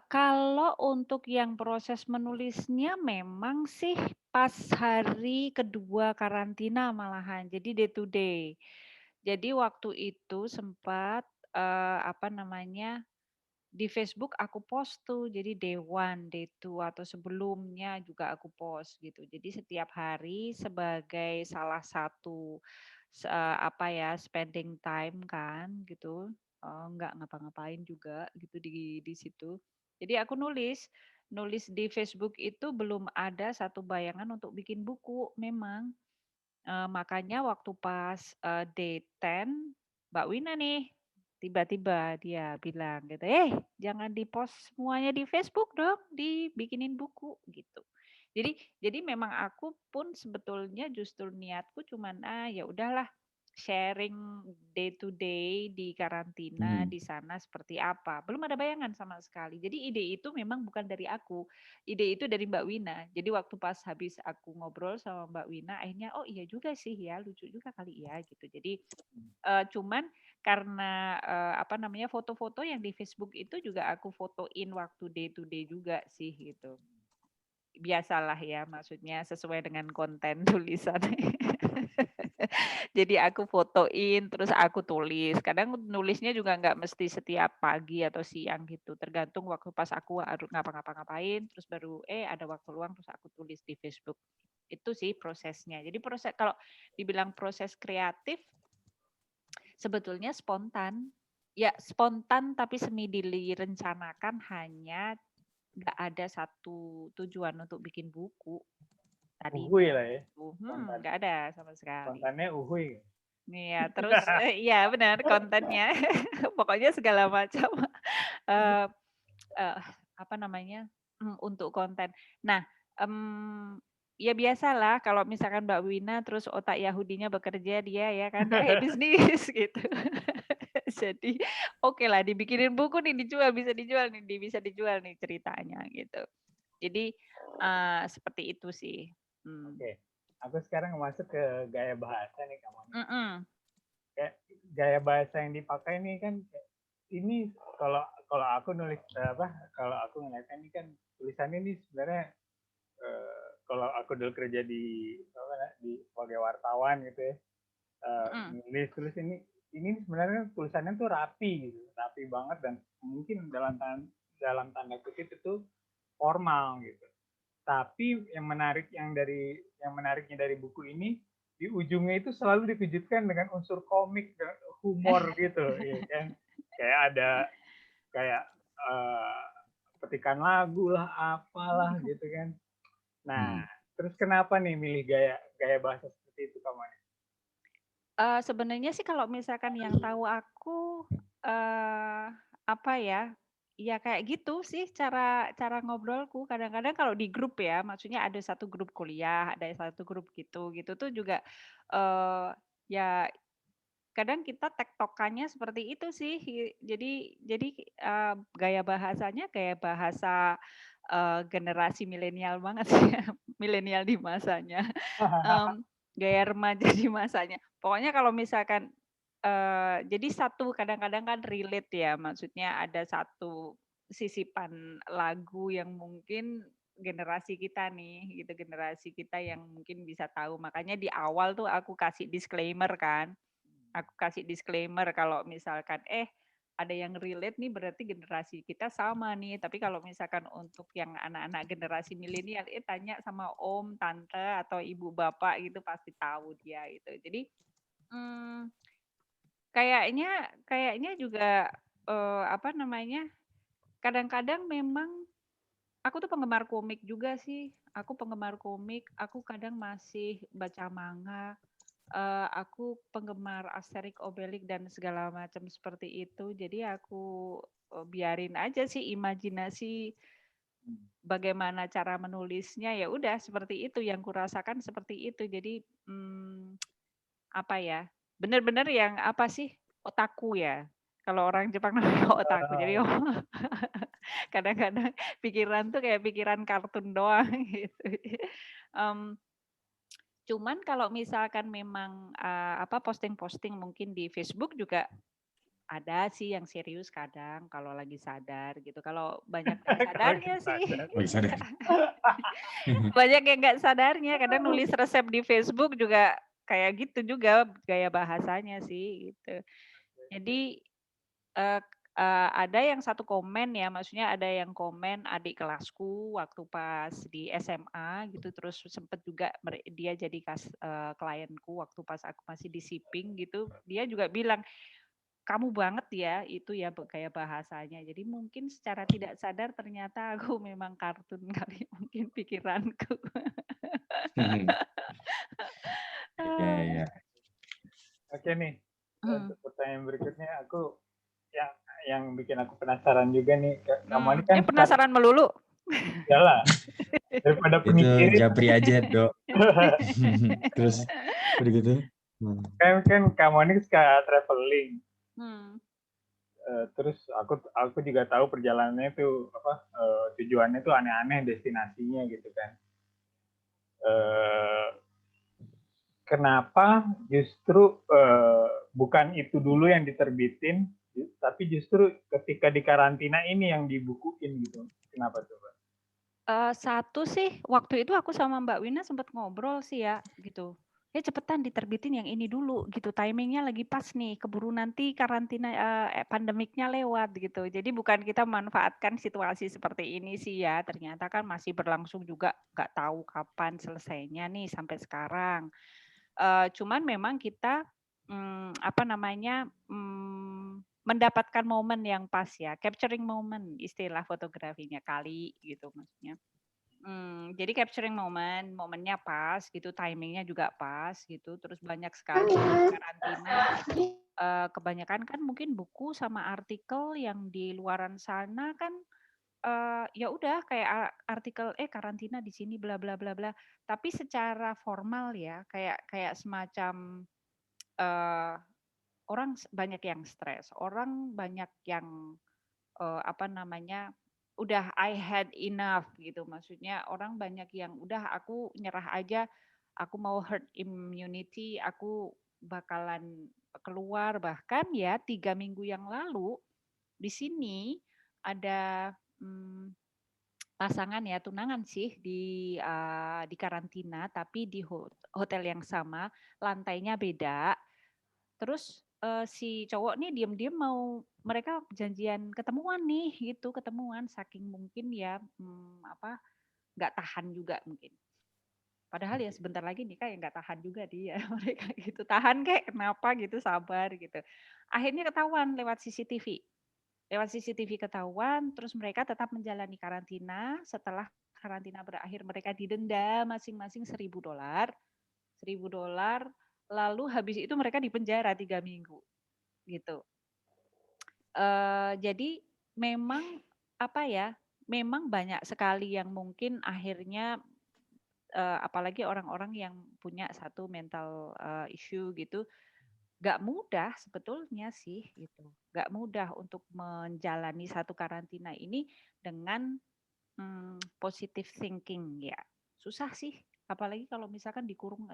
Kalau untuk yang proses menulisnya memang sih pas hari kedua karantina malahan, jadi day to day. Jadi waktu itu sempat di Facebook aku post tuh, jadi day 1, day 2 atau sebelumnya juga aku post gitu. Jadi setiap hari sebagai salah satu spending time kan gitu. Nggak ngapa-ngapain juga gitu di situ. Jadi aku nulis di Facebook itu belum ada satu bayangan untuk bikin buku memang. Makanya waktu pas day 10 Mbak Wina nih tiba-tiba dia bilang gitu, jangan di-post semuanya di Facebook dong, dibikinin buku gitu. Jadi memang aku pun sebetulnya justru niatku cuman ya udahlah sharing day to day di karantina di sana seperti apa. Belum ada bayangan sama sekali. Jadi ide itu memang bukan dari aku. Ide itu dari Mbak Wina. Jadi waktu pas habis aku ngobrol sama Mbak Wina, akhirnya oh iya juga sih ya, lucu juga kali ya gitu. Jadi cuman karena foto-foto yang di Facebook itu juga aku fotoin waktu day to day juga sih gitu. Biasalah ya, maksudnya sesuai dengan konten tulisan. Jadi aku fotoin, terus aku tulis. Kadang nulisnya juga nggak mesti setiap pagi atau siang gitu. Tergantung waktu pas aku harus ngapa-ngapain, terus baru ada waktu luang terus aku tulis di Facebook. Itu sih prosesnya. Jadi kalau dibilang proses kreatif, sebetulnya spontan. Ya spontan tapi semi direncanakan, hanya nggak ada satu tujuan untuk bikin buku tadi. Uhuy lah ya. Nggak ada sama sekali. Kontennya uhuy. Iya, terus iya benar kontennya. Pokoknya segala macam apa namanya? Untuk konten. Nah, ya biasalah kalau misalkan Mbak Wina terus otak Yahudinya bekerja dia ya kan, bisnis gitu. Jadi oke lah dibikinin buku nih bisa dijual nih ceritanya gitu. Jadi seperti itu sih. Oke, aku sekarang masuk ke gaya bahasa nih kamu. Kayak gaya bahasa yang dipakai nih kan ini kalau aku nulis kalau aku ngeliatnya ini kan tulisannya ini sebenarnya kalau aku dulu kerja di sebagai wartawan gitu ya, tulis ini sebenarnya tulisannya tuh rapi gitu, rapi banget dan mungkin dalam tanda kutip itu formal gitu. Tapi yang menariknya dari buku ini di ujungnya itu selalu dikejutkan dengan unsur komik dan humor gitu, ya kan? Kayak ada petikan lagu lah, apalah gitu kan. Nah, terus kenapa nih milih gaya bahasa seperti itu kamu? Sebenarnya sih kalau misalkan yang tahu aku apa ya? Ya kayak gitu sih cara ngobrolku. Kadang-kadang kalau di grup ya, maksudnya ada satu grup kuliah, ada satu grup gitu tuh juga ya kadang kita tektokannya seperti itu sih. Jadi gaya bahasanya kayak bahasa generasi milenial banget sih, milenial di masanya. Gaya remaja di masanya. Pokoknya kalau misalkan jadi satu kadang-kadang kan relate ya, maksudnya ada satu sisipan lagu yang mungkin generasi kita nih, gitu generasi kita yang mungkin bisa tahu. Makanya di awal tuh aku kasih disclaimer kan. Aku kasih disclaimer kalau misalkan ada yang relate nih berarti generasi kita sama nih. Tapi kalau misalkan untuk yang anak-anak generasi milenial tanya sama om, tante atau ibu bapak gitu pasti tahu dia gitu. Jadi kayaknya juga apa namanya? Kadang-kadang memang aku tuh penggemar komik juga sih. Aku penggemar komik, aku kadang masih baca manga. Aku penggemar Asterix, Obelix dan segala macam seperti itu. Jadi aku biarin aja sih imajinasi bagaimana cara menulisnya ya udah seperti itu yang kurasakan seperti itu. Jadi apa ya? Benar-benar yang apa sih? Otaku ya. Kalau orang Jepang namanya otaku. Jadi kadang-kadang pikiran tuh kayak pikiran kartun doang gitu. Cuman kalau misalkan memang posting-posting mungkin di Facebook juga ada sih yang serius kadang kalau lagi sadar gitu. Kalau banyak yang sadarnya sih. Banyak yang nggak sadarnya. Kadang nulis resep di Facebook juga kayak gitu juga gaya bahasanya sih gitu. Jadi ada yang satu komen ya, maksudnya ada yang komen adik kelasku waktu pas di SMA gitu, terus sempet juga dia jadi klienku waktu pas aku masih di shipping gitu, dia juga bilang, kamu banget ya itu ya kayak bahasanya. Jadi mungkin secara tidak sadar ternyata aku memang kartun kali, mungkin pikiranku. Iya. Oke nih, untuk pertanyaan berikutnya aku yang bikin aku penasaran juga nih, kamu ini kan penasaran melulu. Yalah, daripada pemikirin. Itu japri aja, Dok. Terus udah gitu. Kan kamu ini suka traveling. Terus aku juga tahu perjalanannya tuh tujuannya tuh aneh-aneh destinasinya gitu kan. Kenapa justru bukan itu dulu yang diterbitin, tapi justru ketika di karantina ini yang dibukuin gitu. Kenapa tuh, Mbak? Satu sih waktu itu aku sama Mbak Wina sempat ngobrol sih ya gitu. Cepetan diterbitin yang ini dulu gitu. Timingnya lagi pas nih. Keburu nanti karantina pandemiknya lewat gitu. Jadi bukan kita manfaatkan situasi seperti ini sih ya. Ternyata kan masih berlangsung juga. Nggak tahu kapan selesainya nih sampai sekarang. Cuman memang kita mendapatkan momen yang pas ya, capturing moment istilah fotografinya kali gitu maksudnya. Jadi capturing momennya pas gitu, timingnya juga pas gitu, terus banyak sekali karantina. Kebanyakan kan mungkin buku sama artikel yang di luaran sana kan, ya udah kayak artikel, karantina di sini bla bla bla bla. Tapi secara formal ya, kayak semacam orang banyak yang stres, orang banyak yang udah I had enough gitu. Maksudnya orang banyak yang udah aku nyerah aja, aku mau herd immunity, aku bakalan keluar. Bahkan ya 3 minggu yang lalu di sini ada pasangan ya tunangan sih di karantina tapi di hotel yang sama, lantainya beda. Terus si cowok nih diem-diem mereka janjian ketemuan nih gitu, ketemuan saking mungkin ya nggak tahan juga mungkin. Padahal ya sebentar lagi nikah ya nggak tahan juga dia mereka gitu. Tahan kayak kenapa gitu, sabar gitu. Akhirnya ketahuan lewat CCTV. Lewat CCTV ketahuan, terus mereka tetap menjalani karantina. Setelah karantina berakhir mereka didenda masing-masing $1.000. $1.000, lalu habis itu mereka dipenjara 3 minggu gitu. Jadi memang memang banyak sekali yang mungkin akhirnya apalagi orang-orang yang punya satu mental issue gitu, gak mudah sebetulnya sih gitu. Gak mudah untuk menjalani satu karantina ini dengan positive thinking ya. Susah sih, apalagi kalau misalkan dikurung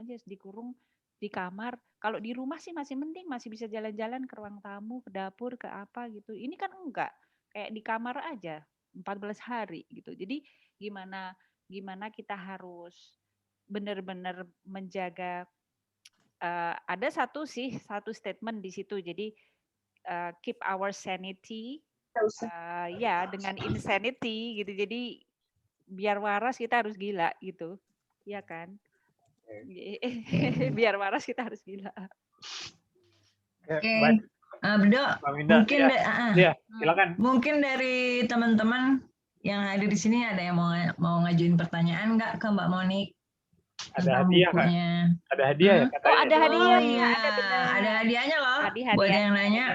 di kamar. Kalau di rumah sih masih mending, masih bisa jalan-jalan ke ruang tamu, ke dapur, ke apa gitu. Ini kan enggak, kayak di kamar aja 14 hari gitu. Jadi gimana kita harus benar-benar menjaga, ada satu statement di situ. Jadi keep our sanity ya dengan insanity gitu. Jadi biar waras kita harus gila gitu. Iya kan? Biar waras kita harus gila. Oke. Bedo, mungkin silakan. Mungkin dari teman-teman yang hadir di sini ada yang mau ngajuin pertanyaan nggak ke Mbak Monik? Ada hadiah kan? Ada hadiah ya katanya. Oh, ada hadiah. Iya, ada hadiahnya loh. Buat yang nanya.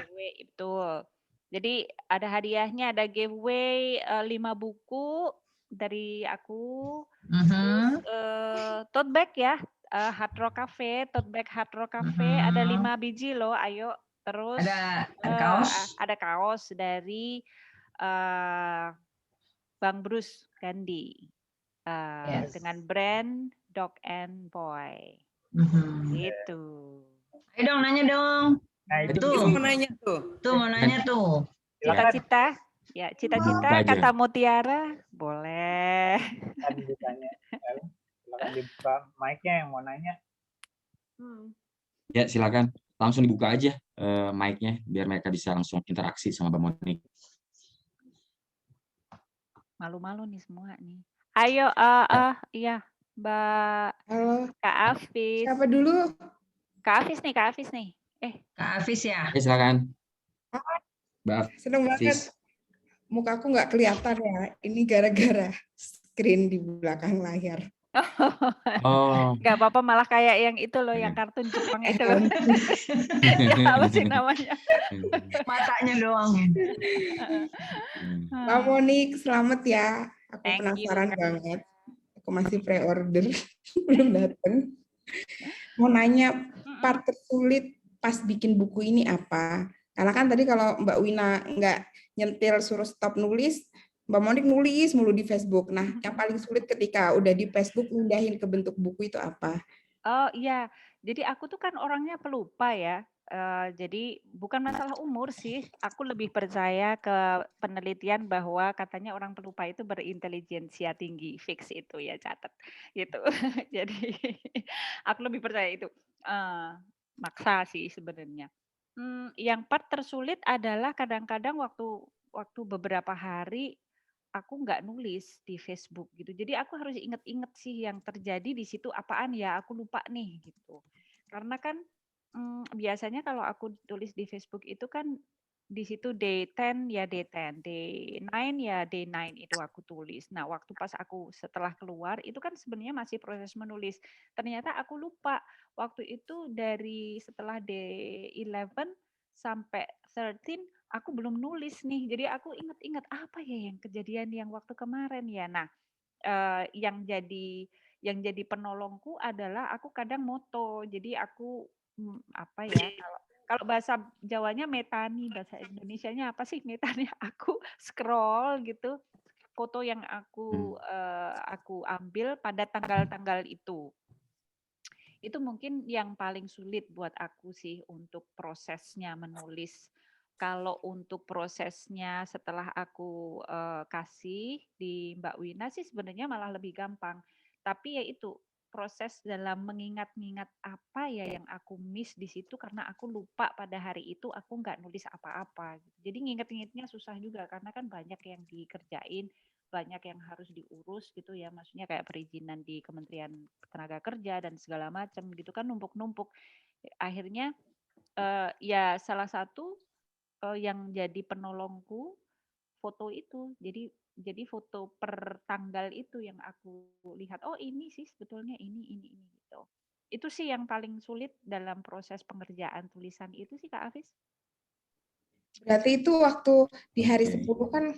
Betul. Jadi ada hadiahnya, ada giveaway 5 buku dari aku. Terus tote bag ya, Hard Rock Cafe, tote bag Hard Rock Cafe ada 5 biji loh, ayo. Terus ada kaos dari Bang Bruce Gandhi dengan brand Dog and Boy. Gitu. Ayo dong nanya dong. Nah, itu mau nanya tuh. Tuh mau nanya tuh. Cita-cita. Ya, cita-cita kata Mutiara boleh. Kan ditanya. Silakan dibuka mic-nya yang mau nanya. Ya, silakan. Langsung dibuka aja mic-nya biar mereka bisa langsung interaksi sama Mbak Monik. Malu-malu nih semua nih. Ayo, iya, Mbak. Halo. Kak Afis. Siapa dulu? Kak Afis nih. Kak Afis ya. Silakan. Seneng banget. Muka aku nggak kelihatan ya. Ini gara-gara screen di belakang layar. Gak apa-apa, malah kayak yang itu loh, yang kartun Jepang itu loh. Ya, apa sih namanya? Matanya doang. Mbak Monik, selamat ya. Aku penasaran banget. Aku masih pre-order, belum datang. Mau nanya, part tersulit pas bikin buku ini apa? Karena kan tadi kalau Mbak Wina nggak nyentil suruh stop nulis, Mbak Monik nulis mulu di Facebook. Nah, yang paling sulit ketika udah di Facebook mindahin ke bentuk buku itu apa? Oh iya, jadi aku tuh kan orangnya pelupa ya. Jadi bukan masalah umur sih. Aku lebih percaya ke penelitian bahwa katanya orang pelupa itu berintelijensia tinggi. Fix itu ya, catat. Gitu. Jadi aku lebih percaya itu. Maksa sih sebenarnya. Yang part tersulit adalah kadang-kadang waktu beberapa hari aku nggak nulis di Facebook gitu. Jadi aku harus inget-inget sih yang terjadi di situ apaan ya, aku lupa nih gitu. Karena kan biasanya kalau aku tulis di Facebook itu kan di situ day 10 ya day 10, day 9 ya day 9 itu aku tulis. Nah, waktu pas aku setelah keluar itu kan sebenarnya masih proses menulis. Ternyata aku lupa waktu itu dari setelah day 11 sampai 13 aku belum nulis nih. Jadi aku ingat-ingat apa ya yang kejadian yang waktu kemarin ya. Nah, yang jadi penolongku adalah aku kadang moto. Jadi aku apa ya, kalau bahasa Jawanya metani, bahasa Indonesianya apa sih metani? Aku scroll gitu foto yang aku ambil pada tanggal-tanggal itu. Itu mungkin yang paling sulit buat aku sih untuk prosesnya menulis. Kalau untuk prosesnya setelah aku kasih di Mbak Wina sih sebenarnya malah lebih gampang. Tapi ya itu proses dalam mengingat-ingat apa ya yang aku miss di situ karena aku lupa pada hari itu aku nggak nulis apa-apa. Jadi nginget-ingetnya susah juga karena kan banyak yang dikerjain, banyak yang harus diurus gitu ya, maksudnya kayak perizinan di Kementerian Tenaga Kerja dan segala macam gitu kan numpuk-numpuk. Akhirnya ya salah satu yang jadi penolongku foto itu. Jadi foto per tanggal itu yang aku lihat, oh ini sih sebetulnya ini gitu. Itu sih yang paling sulit dalam proses pengerjaan tulisan itu sih Kak Hafiz. Berarti itu waktu di hari 10 kan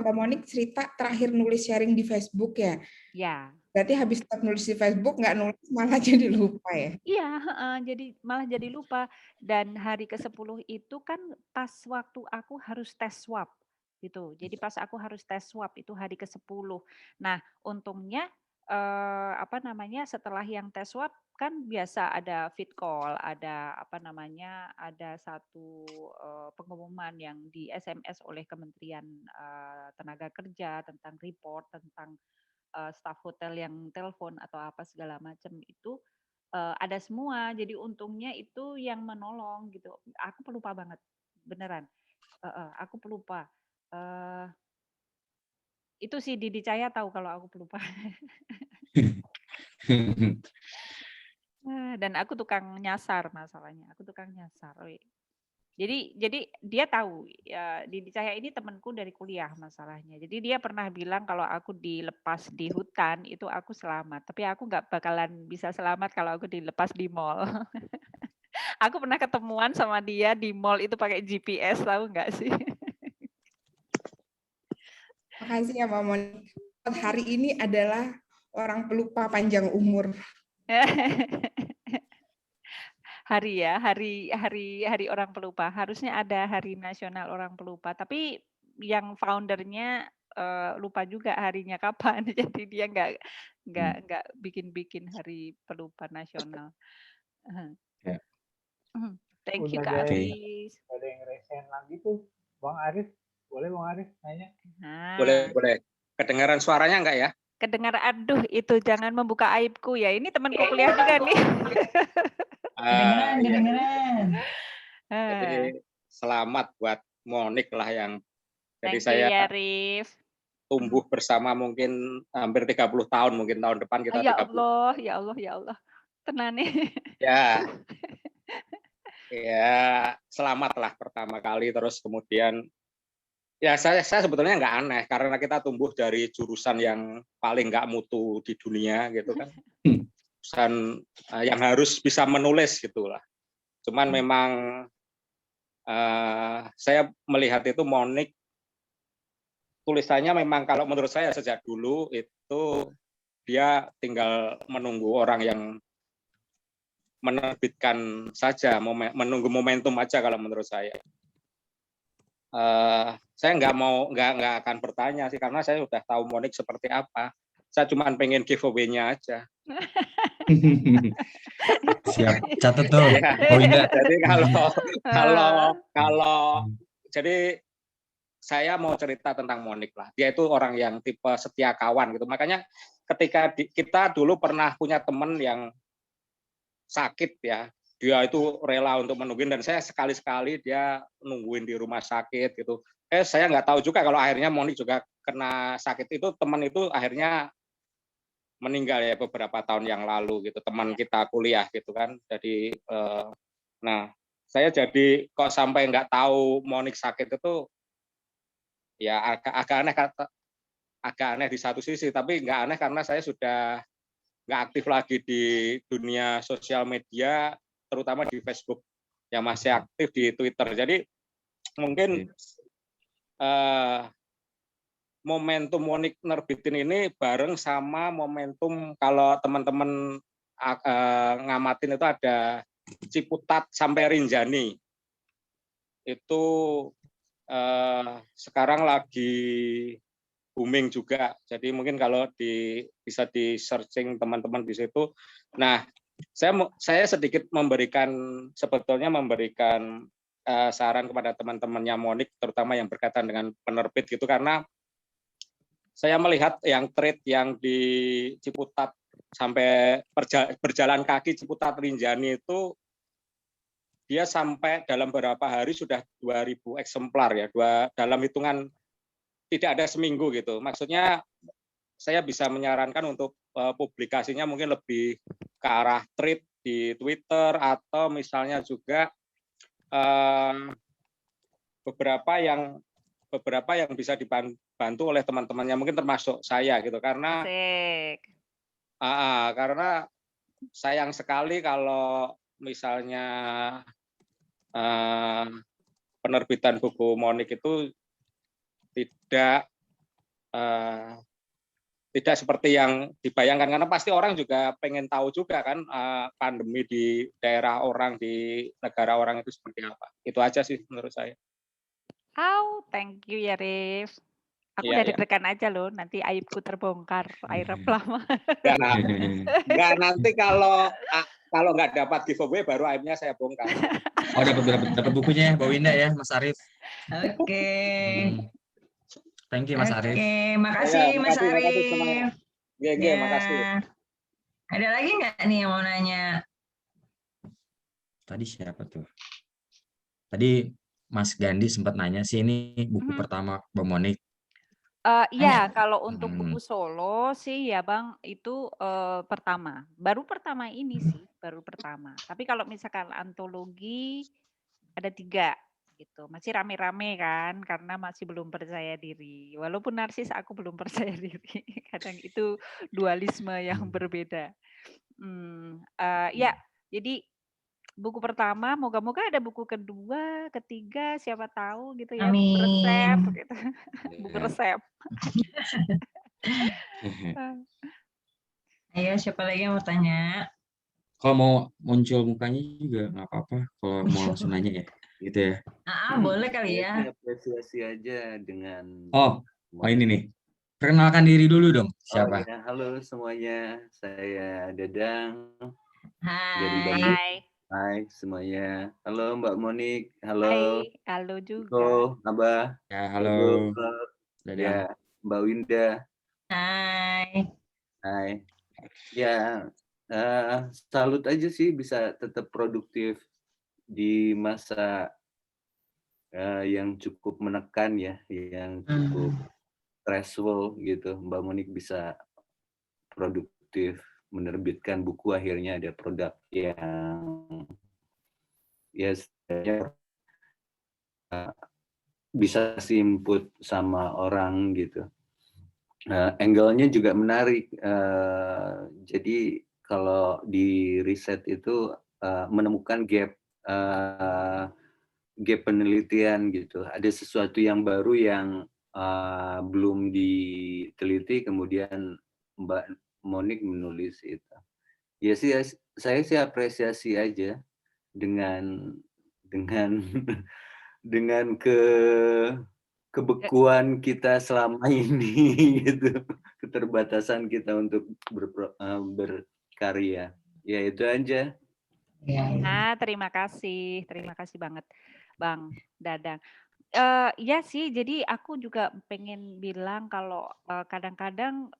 Mbak Monik cerita terakhir nulis sharing di Facebook ya? Ya. Berarti habis stop nulis di Facebook nggak nulis malah jadi lupa ya? Iya, jadi malah jadi lupa. Dan hari ke-10 itu kan pas waktu aku harus tes swab gitu. Jadi pas aku harus tes swab itu hari ke-10. Nah, untungnya apa namanya setelah yang tes swab kan biasa ada fit call, ada apa namanya ada satu pengumuman yang di SMS oleh Kementerian Tenaga Kerja tentang report tentang staf hotel yang telepon atau apa segala macam itu ada semua. Jadi untungnya itu yang menolong gitu. Aku pelupa banget, beneran. Aku pelupa. Itu sih Didi Cahya tahu kalau aku pelupa. Dan aku tukang nyasar masalahnya. Aku tukang nyasar. Jadi dia tahu ya Didi Cahya ini temanku dari kuliah masalahnya. Jadi dia pernah bilang kalau aku dilepas di hutan itu aku selamat. Tapi aku nggak bakalan bisa selamat kalau aku dilepas di mall. Aku pernah ketemuan sama dia di mall itu pakai GPS, tahu nggak sih? Makasih ya Mbak Monik. Hari ini adalah orang pelupa panjang umur. Hari orang pelupa. Harusnya ada Hari Nasional Orang Pelupa, tapi yang foundernya lupa juga harinya kapan. Jadi dia nggak bikin Hari Pelupa Nasional. Thank you Kak Aris. Ada yang resen lagi tuh, Bang Arif. Boleh Bang Arif nanya? Boleh. Kedengaran suaranya enggak ya? Kedengar, aduh itu jangan membuka aibku ya. Ini temanku kuliah juga nih. Kedengeran. Jadi selamat buat Monik lah yang jadi Thank saya you, ya, Rif. Tumbuh bersama mungkin hampir 30 tahun, mungkin tahun depan kita ya 30. Ya Allah. Tenan nih. Ya, selamatlah pertama kali, terus kemudian ya saya sebetulnya nggak aneh karena kita tumbuh dari jurusan yang paling nggak mutu di dunia gitu kan, jurusan yang harus bisa menulis gitulah. Cuman memang saya melihat itu Monik tulisannya memang kalau menurut saya sejak dulu itu dia tinggal menunggu orang yang menerbitkan saja, menunggu momentum aja kalau menurut saya. Saya nggak akan bertanya sih karena saya sudah tahu Monik seperti apa. Saya cuma pengen giveaway-nya aja. Siap, catat tuh. Jadi kalau jadi saya mau cerita tentang Monik lah. Dia itu orang yang tipe setia kawan gitu. Makanya ketika kita dulu pernah punya teman yang sakit ya, dia itu rela untuk menungguin dan saya sekali-sekali dia nungguin di rumah sakit gitu. Saya nggak tahu juga kalau akhirnya Monik juga kena sakit itu, teman itu akhirnya meninggal ya beberapa tahun yang lalu gitu, teman kita kuliah gitu kan. Jadi nah saya jadi kok sampai nggak tahu Monik sakit itu ya agak aneh di satu sisi, tapi nggak aneh karena saya sudah nggak aktif lagi di dunia sosial media, terutama di Facebook, yang masih aktif di Twitter. Jadi mungkin momentum Monik nerbitin ini bareng sama momentum kalau teman-teman ngamatin itu ada Ciputat sampai Rinjani. Itu sekarang lagi booming juga. Jadi mungkin kalau bisa di searching teman-teman di situ. Nah, saya sedikit sebetulnya memberikan saran kepada teman-temannya Monik, terutama yang berkaitan dengan penerbit gitu, karena saya melihat yang trade yang di Ciputat sampai berjalan kaki Ciputat Rinjani itu dia sampai dalam beberapa hari sudah 2.000 eksemplar ya, dalam hitungan tidak ada seminggu gitu. Maksudnya saya bisa menyarankan untuk publikasinya mungkin lebih ke arah thread di Twitter, atau misalnya juga beberapa yang bisa dibantu oleh teman-temannya, mungkin termasuk saya gitu, karena sayang sekali kalau misalnya penerbitan buku Monik itu tidak seperti yang dibayangkan, karena pasti orang juga pengen tahu juga kan pandemi di daerah orang, di negara orang itu seperti apa. Itu aja sih menurut saya. Thank you ya Rif. Aku udah deg-degan aja loh, nanti aibku terbongkar, aib lama. Nggak, nanti kalau nggak dapat giveaway baru aibnya saya bongkar. Oh, dapat bukunya ya, Mbak Winda ya, Mas Arief. Oke. Thank you Mas Arief. Oke, makasih Mas Arief. Makasih. Ada lagi nggak nih yang mau nanya? Tadi siapa tuh? Tadi Mas Gandhi sempat nanya sih, ini buku pertama Mbak Monik. Iya, kalau untuk buku solo sih ya Bang, itu baru pertama ini sih, baru pertama. Tapi kalau misalkan antologi ada 3 gitu, masih rame-rame kan, karena masih belum percaya diri. Walaupun narsis, aku belum percaya diri. Kadang itu dualisme yang berbeda. Ya, jadi buku pertama, moga-moga ada buku kedua, ketiga, siapa tahu gitu ya, buku resep gitu. Buku resep. Ayo, siapa lagi yang mau tanya? Kalau mau muncul mukanya juga nggak apa-apa, kalau mau langsung nanya ya, gitu ya. Boleh kali ya. Apresiasi aja dengan. Oh ini nih. Perkenalkan diri dulu dong, siapa? Ya, halo semuanya, saya Dadang. Hai. Hai semuanya. Halo Mbak Monik. Halo. Hai, halo juga. Halo, Abah. Ya, halo. Ya, Mbak Winda. Hai. Hai. Ya, salut aja sih bisa tetap produktif di masa yang cukup menekan ya, yang cukup stressful gitu. Mbak Monik bisa produktif menerbitkan buku, akhirnya ada produk yang ya bisa input sama orang gitu. Angle-nya juga menarik. Jadi kalau di riset itu menemukan gap penelitian gitu. Ada sesuatu yang baru yang belum diteliti, kemudian Mbak Monik menulis itu. Ya sih, saya sih apresiasi aja dengan kebekuan kita selama ini gitu, keterbatasan kita untuk berkarya. Ya itu aja. Terima kasih banget Bang Dadang. Ya sih, jadi aku juga pengen bilang kalau kadang-kadang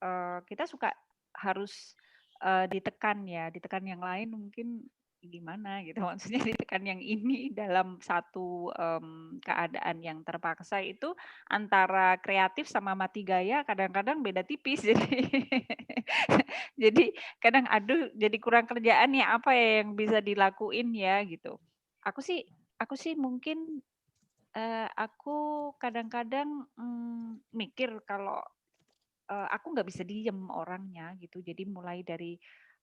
kita suka harus ditekan yang lain mungkin gimana gitu, maksudnya ditekan yang ini dalam satu keadaan yang terpaksa itu antara kreatif sama mati gaya kadang-kadang beda tipis. Jadi kadang jadi kurang kerjaan ya, apa ya yang bisa dilakuin ya gitu. Aku sih aku sih mungkin aku kadang-kadang mikir kalau aku nggak bisa diem orangnya gitu. Jadi mulai dari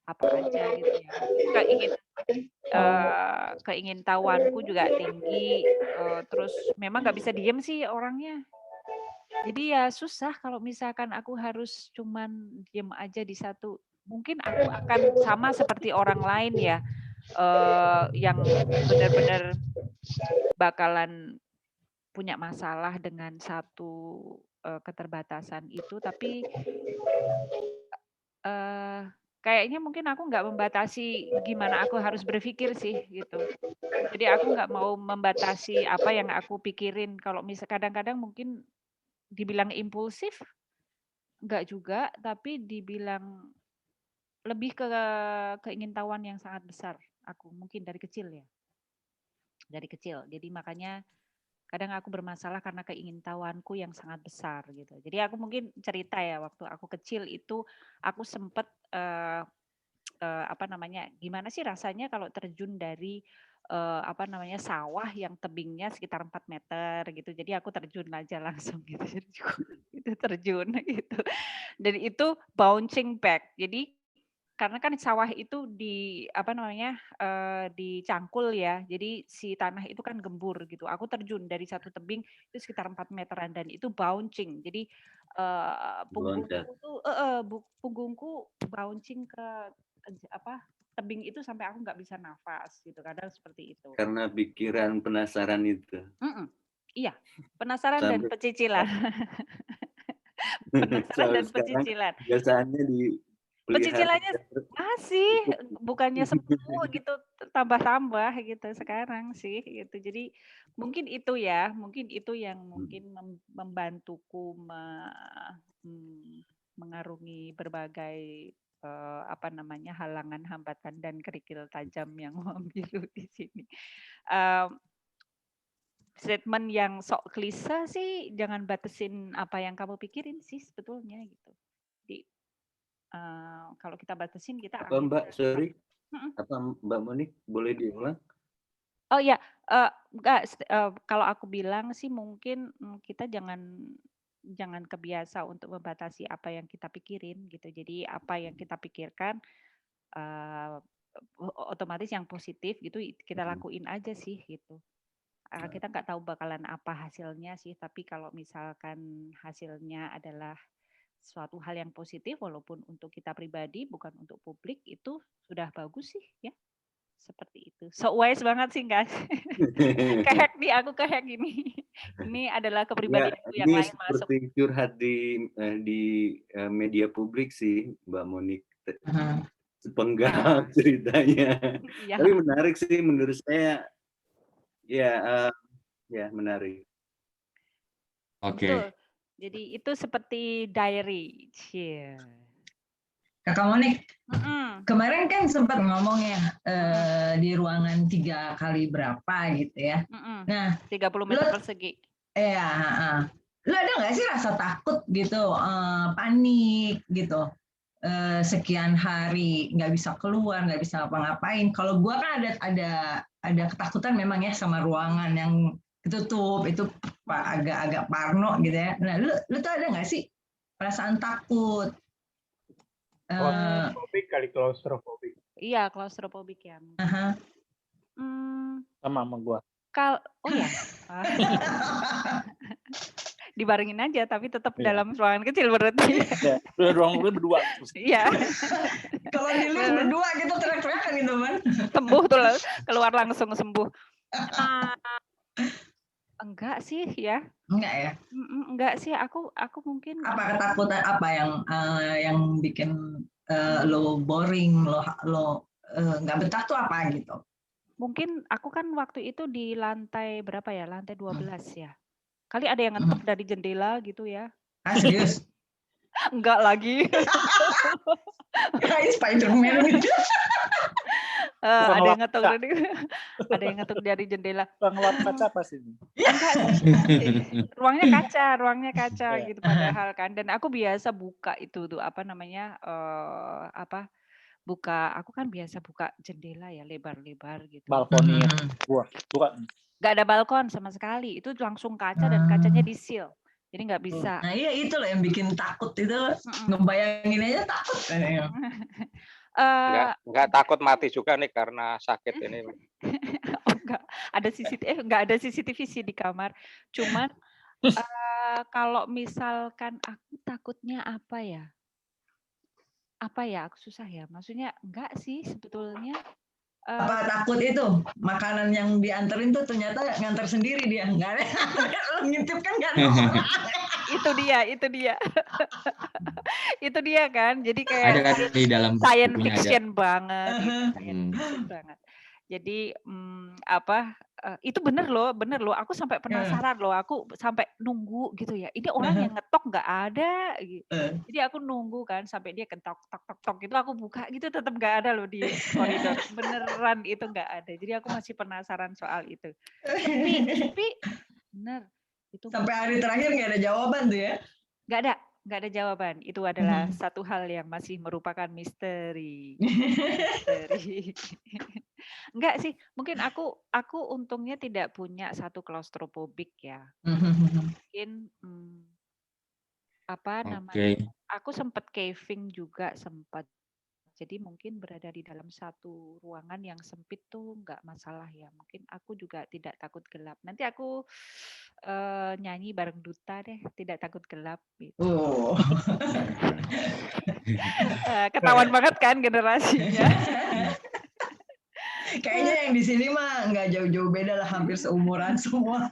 apa aja gitu ya. Keingintahuanku juga tinggi. Terus memang nggak bisa diem sih orangnya. Jadi ya susah kalau misalkan aku harus cuman diem aja di satu. Mungkin aku akan sama seperti orang lain ya, yang benar-benar bakalan punya masalah dengan satu keterbatasan itu. Tapi kayaknya mungkin aku nggak membatasi gimana aku harus berpikir sih gitu. Jadi aku nggak mau membatasi apa yang aku pikirin. Kalau kadang-kadang mungkin dibilang impulsif, enggak juga, tapi dibilang lebih ke keingintahuan yang sangat besar. Aku mungkin dari kecil ya. Dari kecil. Jadi makanya kadang aku bermasalah karena keingintahuanku yang sangat besar gitu. Jadi aku mungkin cerita ya, waktu aku kecil itu aku sempat gimana sih rasanya kalau terjun dari sawah yang tebingnya sekitar 4 meter gitu. Jadi aku terjun aja langsung gitu. Itu terjun gitu. Dan itu bouncing back. Jadi karena kan sawah itu dicangkul ya. Jadi si tanah itu kan gembur gitu. Aku terjun dari satu tebing itu sekitar 4 meteran dan itu bouncing. Jadi punggungku bouncing ke tebing itu sampai aku nggak bisa nafas gitu. Kadang seperti itu. Karena pikiran penasaran itu. Iya, penasaran dan pecicilan. Penasaran dan pecicilan. Biasanya pecicilannya masih bukannya sembuh gitu, tambah-tambah gitu sekarang sih gitu. Jadi mungkin itu ya, mungkin itu yang mungkin membantuku mengarungi berbagai halangan, hambatan dan kerikil tajam yang membiru di sini. Statement yang sok klise sih, jangan batasin apa yang kamu pikirin sih sebetulnya gitu. Jadi kalau kita batasin kita apa Mbak, sorry, apa Mbak Monik boleh diulang? Oh ya, enggak, kalau aku bilang sih mungkin kita jangan kebiasa untuk membatasi apa yang kita pikirin gitu. Jadi apa yang kita pikirkan otomatis yang positif gitu kita lakuin aja sih gitu. Kita nggak tahu bakalan apa hasilnya sih, tapi kalau misalkan hasilnya adalah suatu hal yang positif walaupun untuk kita pribadi bukan untuk publik, itu sudah bagus sih ya. Seperti itu. So wise banget sih guys. Kayak aku kayak gini. Ini adalah kepribadianku yang lain masuk. Seperti curhat di media publik sih Mbak Monik. Sepenggal ceritanya. Tapi menarik sih menurut saya. Ya, menarik. Oke. Jadi itu seperti diary. Kakak Monik, kemarin kan sempat ngomong ya di ruangan 3 kali berapa gitu ya. Nah, 30 meter persegi. Iya, lu ada nggak sih rasa takut gitu, panik gitu, sekian hari nggak bisa keluar, nggak bisa ngapa-ngapain. Kalau gua kan ada ketakutan memang ya sama ruangan yang ketutup itu agak parno gitu ya. Nah, lu tuh ada nggak sih perasaan takut? Klaustrofobik kali, klaustrofobik. Iya, klaustrofobik ya. Sama gua. Oh ya. Dibarengin aja tapi tetap dalam ruangan kecil berarti. Ruang berdua. Iya. Kalau di lift berdua gitu teriak-teriakan gitu kan. Sembuh tuh keluar langsung sembuh. Enggak sih ya. Enggak ya? Enggak sih, aku mungkin apa ketakutan apa yang bikin lo boring, lo nggak betah tuh apa gitu? Mungkin aku kan waktu itu di lantai berapa ya? Lantai 12 ya. Kali ada yang ngetok dari jendela gitu ya. Serius? Enggak lagi. Kayak Spider-Man gitu. Ada yang ngetuk dari jendela. Pengelap kaca pas ini. Ruangnya kaca gitu padahal kan. Dan aku biasa buka itu tuh buka, aku kan biasa buka jendela ya lebar-lebar gitu. Balkoni. Buka. nggak ada balkon sama sekali. Itu langsung kaca dan kacanya di-seal. Jadi nggak bisa. Nah iya itu loh yang bikin takut itu, ngebayangin aja takut. Enggak takut mati juga nih karena sakit ini. Enggak ada CCTV sih di kamar. Cuman kalau misalkan aku takutnya apa ya? Aku susah ya. Maksudnya enggak sih sebetulnya. Apa takut itu makanan yang dianterin tuh ternyata nganter sendiri dia, nggak ada ngintip kan nggak ada orang. Itu dia itu dia kan, jadi kayak ada kan di dalam science bukunya fiction ada. banget gitu, science fiction banget. Jadi itu bener loh, aku sampai penasaran loh, aku sampai nunggu gitu ya, ini orang yang ngetok nggak ada gitu. Jadi aku nunggu kan sampai dia ketok tok itu, aku buka gitu tetap nggak ada loh di koridor, beneran itu nggak ada. Jadi aku masih penasaran soal itu. Sepi bener itu. Sampai hari terakhir nggak ada jawaban tuh ya? Nggak ada jawaban. Itu adalah satu hal yang masih merupakan misteri. Enggak sih, mungkin aku untungnya tidak punya satu klaustrofobik ya. Mungkin aku sempat caving juga sempat. Jadi mungkin berada di dalam satu ruangan yang sempit tuh nggak masalah ya. Mungkin aku juga tidak takut gelap. Nanti aku nyanyi bareng Duta deh, tidak takut gelap. Gitu. Ketahuan banget kan generasinya. Kayaknya yang di sini mah nggak jauh-jauh beda lah, hampir seumuran semua.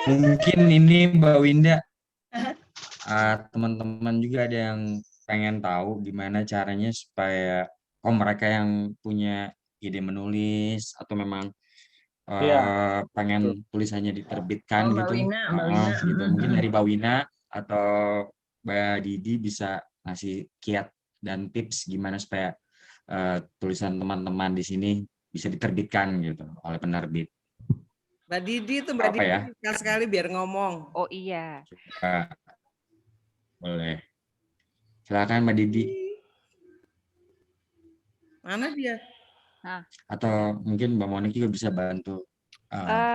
Mungkin ini Mbak Winda, teman-teman juga ada yang pengen tahu gimana caranya supaya mereka yang punya ide menulis atau memang pengen tulisannya diterbitkan gitu. Gitu. Mungkin dari Mbak Wina atau Mbak Didi bisa ngasih kiat dan tips gimana supaya tulisan teman-teman di sini bisa diterbitkan gitu oleh penerbit. Mbak Didi itu Didi sekali biar ngomong. Oh iya. Boleh. Silakan Mbak Didi. Mana dia? Atau mungkin Mbak Monik juga bisa bantu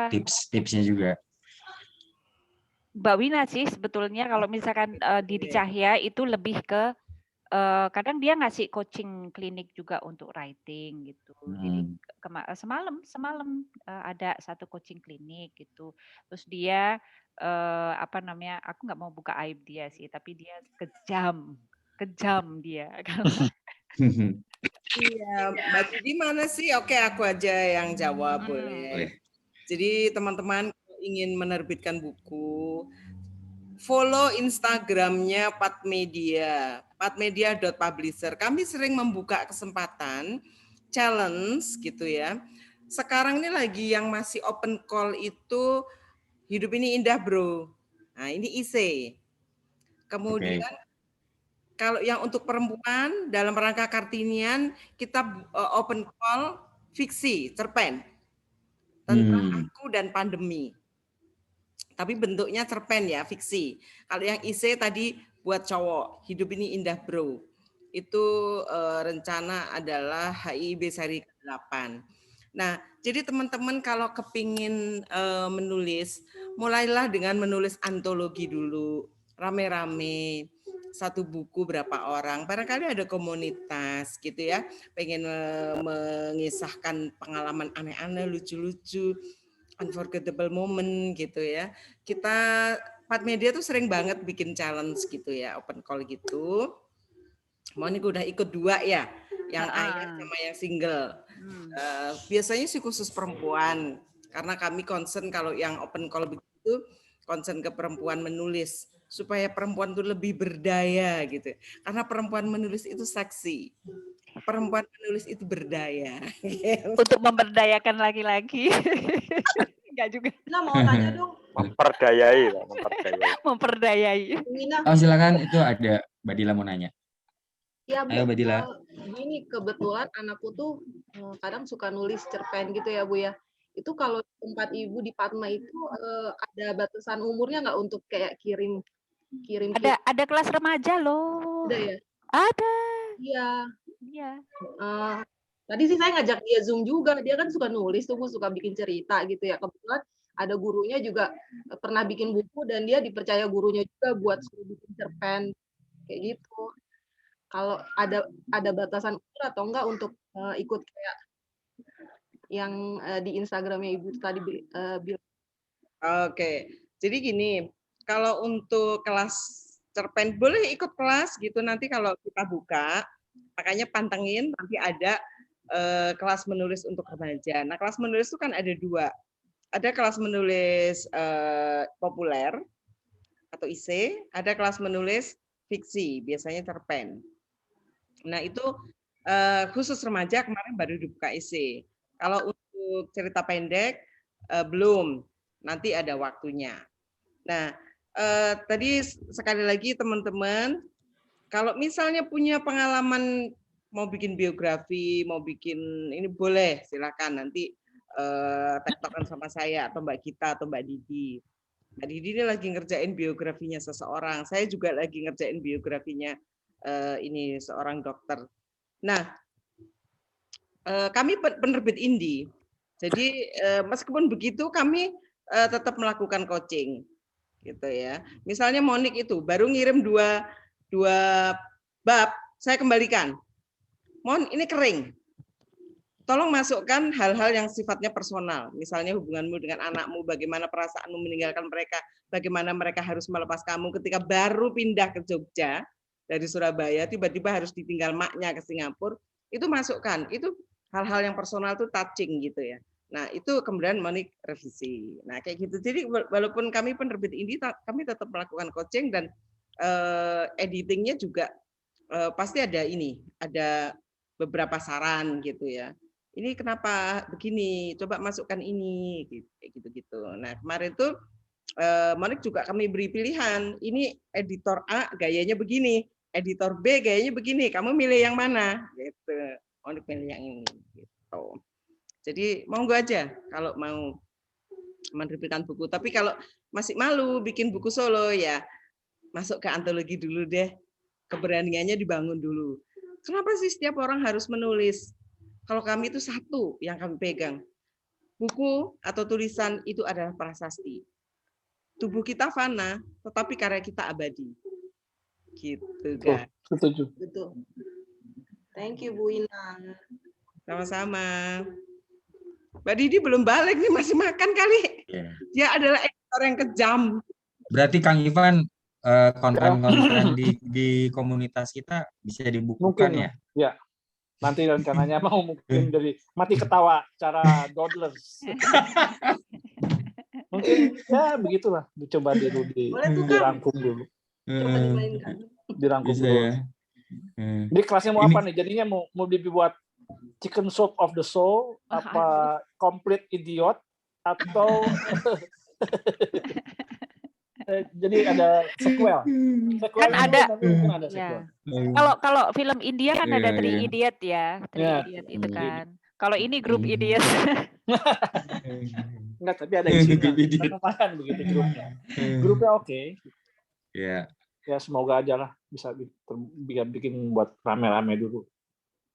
tips-tipsnya juga. Mbak Wina sih sebetulnya kalau misalkan Didi Cahya itu lebih ke kadang dia ngasih coaching klinik juga untuk writing gitu. Jadi semalam ada satu coaching klinik gitu. Terus dia aku nggak mau buka aib dia sih, tapi dia kejam dia. Iya, Mbak Didi mana sih? Oke, aku aja yang jawab boleh. Jadi teman-teman ingin menerbitkan buku, follow Instagramnya Patmedia, patmedia.publisher. Kami sering membuka kesempatan challenge gitu ya. Sekarang ini lagi yang masih open call itu Hidup Ini Indah Bro. Nah ini IC. Kemudian kalau yang untuk perempuan dalam rangka Kartinian kita open call fiksi, cerpen tentang aku dan pandemi. Tapi bentuknya cerpen ya, fiksi. Kalau yang IC tadi buat cowok, Hidup Ini Indah Bro. Itu rencana adalah HIB seri ke-8. Nah, jadi teman-teman kalau kepingin menulis, mulailah dengan menulis antologi dulu, rame-rame. Satu buku berapa orang, barangkali ada komunitas gitu ya, pengen mengisahkan pengalaman aneh-aneh, lucu-lucu, unforgettable moment gitu ya. Kita Patmedia tuh sering banget bikin challenge gitu ya, open call gitu. Monik udah ikut 2 ya, yang ayat sama yang single. Biasanya sih khusus perempuan, karena kami concern kalau yang open call begitu, concern ke perempuan menulis, supaya perempuan itu lebih berdaya gitu. Karena perempuan menulis itu seksi. Perempuan menulis itu berdaya. Untuk memberdayakan laki-laki. Enggak juga. Nah, mau tanya dong. Memperdayai. Oh, silakan, itu ada Mbak Dila mau nanya. Ya, Bu. Ayo Mbak Dila. Gini, kebetulan anakku tuh kadang suka nulis cerpen gitu ya, Bu ya. Itu kalau tempat Ibu di Padma itu ada batasan umurnya nggak untuk kayak kirim? Ada kelas remaja loh. Ada ya? Ada. Iya. Iya. Tadi sih saya ngajak dia Zoom juga, dia kan suka nulis tuh, suka bikin cerita gitu ya. Kebetulan ada gurunya juga pernah bikin buku dan dia dipercaya gurunya juga buat suruh bikin cerpen kayak gitu. Kalau ada batasan umur atau enggak untuk ikut kayak yang di Instagramnya Ibu tadi bilang? Oke, jadi gini, kalau untuk kelas cerpen boleh ikut kelas gitu, nanti kalau kita buka, makanya pantengin nanti ada kelas menulis untuk remaja. Nah, kelas menulis itu kan ada 2. Ada kelas menulis populer atau IC, ada kelas menulis fiksi, biasanya cerpen. Nah, itu khusus remaja kemarin baru dibuka IC. Kalau untuk cerita pendek belum, nanti ada waktunya. Nah, tadi sekali lagi teman-teman, kalau misalnya punya pengalaman mau bikin biografi, mau bikin ini boleh, silakan nanti tektokan sama saya atau Mbak Gita atau Mbak Didi. Mbak Didi ini lagi ngerjain biografinya seseorang, saya juga lagi ngerjain biografinya ini seorang dokter. Nah, kami penerbit indie, jadi meskipun begitu kami tetap melakukan coaching, gitu ya. Misalnya Monik itu baru ngirim dua bab, saya kembalikan. Mon, ini kering. Tolong masukkan hal-hal yang sifatnya personal, misalnya hubunganmu dengan anakmu, bagaimana perasaanmu meninggalkan mereka, bagaimana mereka harus melepas kamu ketika baru pindah ke Jogja dari Surabaya, tiba-tiba harus ditinggal maknya ke Singapura, itu masukkan. Itu hal-hal yang personal itu touching gitu ya. Nah, itu kemudian Monik revisi. Nah, kayak gitu. Jadi walaupun kami penerbit indie, kami tetap melakukan coaching dan editingnya juga pasti ada beberapa saran gitu ya. Ini kenapa begini? Coba masukkan ini, gitu. Nah, kemarin tuh Monik juga kami beri pilihan. Ini editor A gayanya begini, editor B gayanya begini. Kamu milih yang mana? Gitu. Monik milih yang ini. Gitu. Jadi monggo aja kalau mau menerbitkan buku. Tapi kalau masih malu bikin buku solo ya masuk ke antologi dulu deh. Keberaniannya dibangun dulu. Kenapa sih setiap orang harus menulis? Kalau kami itu satu yang kami pegang. Buku atau tulisan itu adalah prasasti. Tubuh kita fana, tetapi karya kita abadi. Gitu, guys. Setuju. Betul. Thank you, Bu Ina. Sama-sama. Mbak Didi belum balik nih, masih makan kali. Yeah. Dia adalah editor yang kejam. Berarti Kang Ivan konten-konten di komunitas kita bisa dibukukan ya? Ya. Nanti rencananya mau mungkin dari mati ketawa cara Dodlers. Mungkin ya begitulah, dicoba dulu dirangkum dulu. Coba dimainkan. Dirangkum dulu. Ya. Jadi kelasnya mau apa nih? Jadinya mau dibuat Chicken Soup of the Soul, apa Complete Idiot, atau jadi ada sequel. Kan ada. Ya. Kalau film India kan ada 3 Idiot ya, 3 Idiot itu kan. Kalau ini grup Idiot. Enggak, tapi ada isinya. Lumayan begitu grupnya. Grupnya oke. Iya. Ya semoga aja lah bisa bikin buat rame-rame dulu.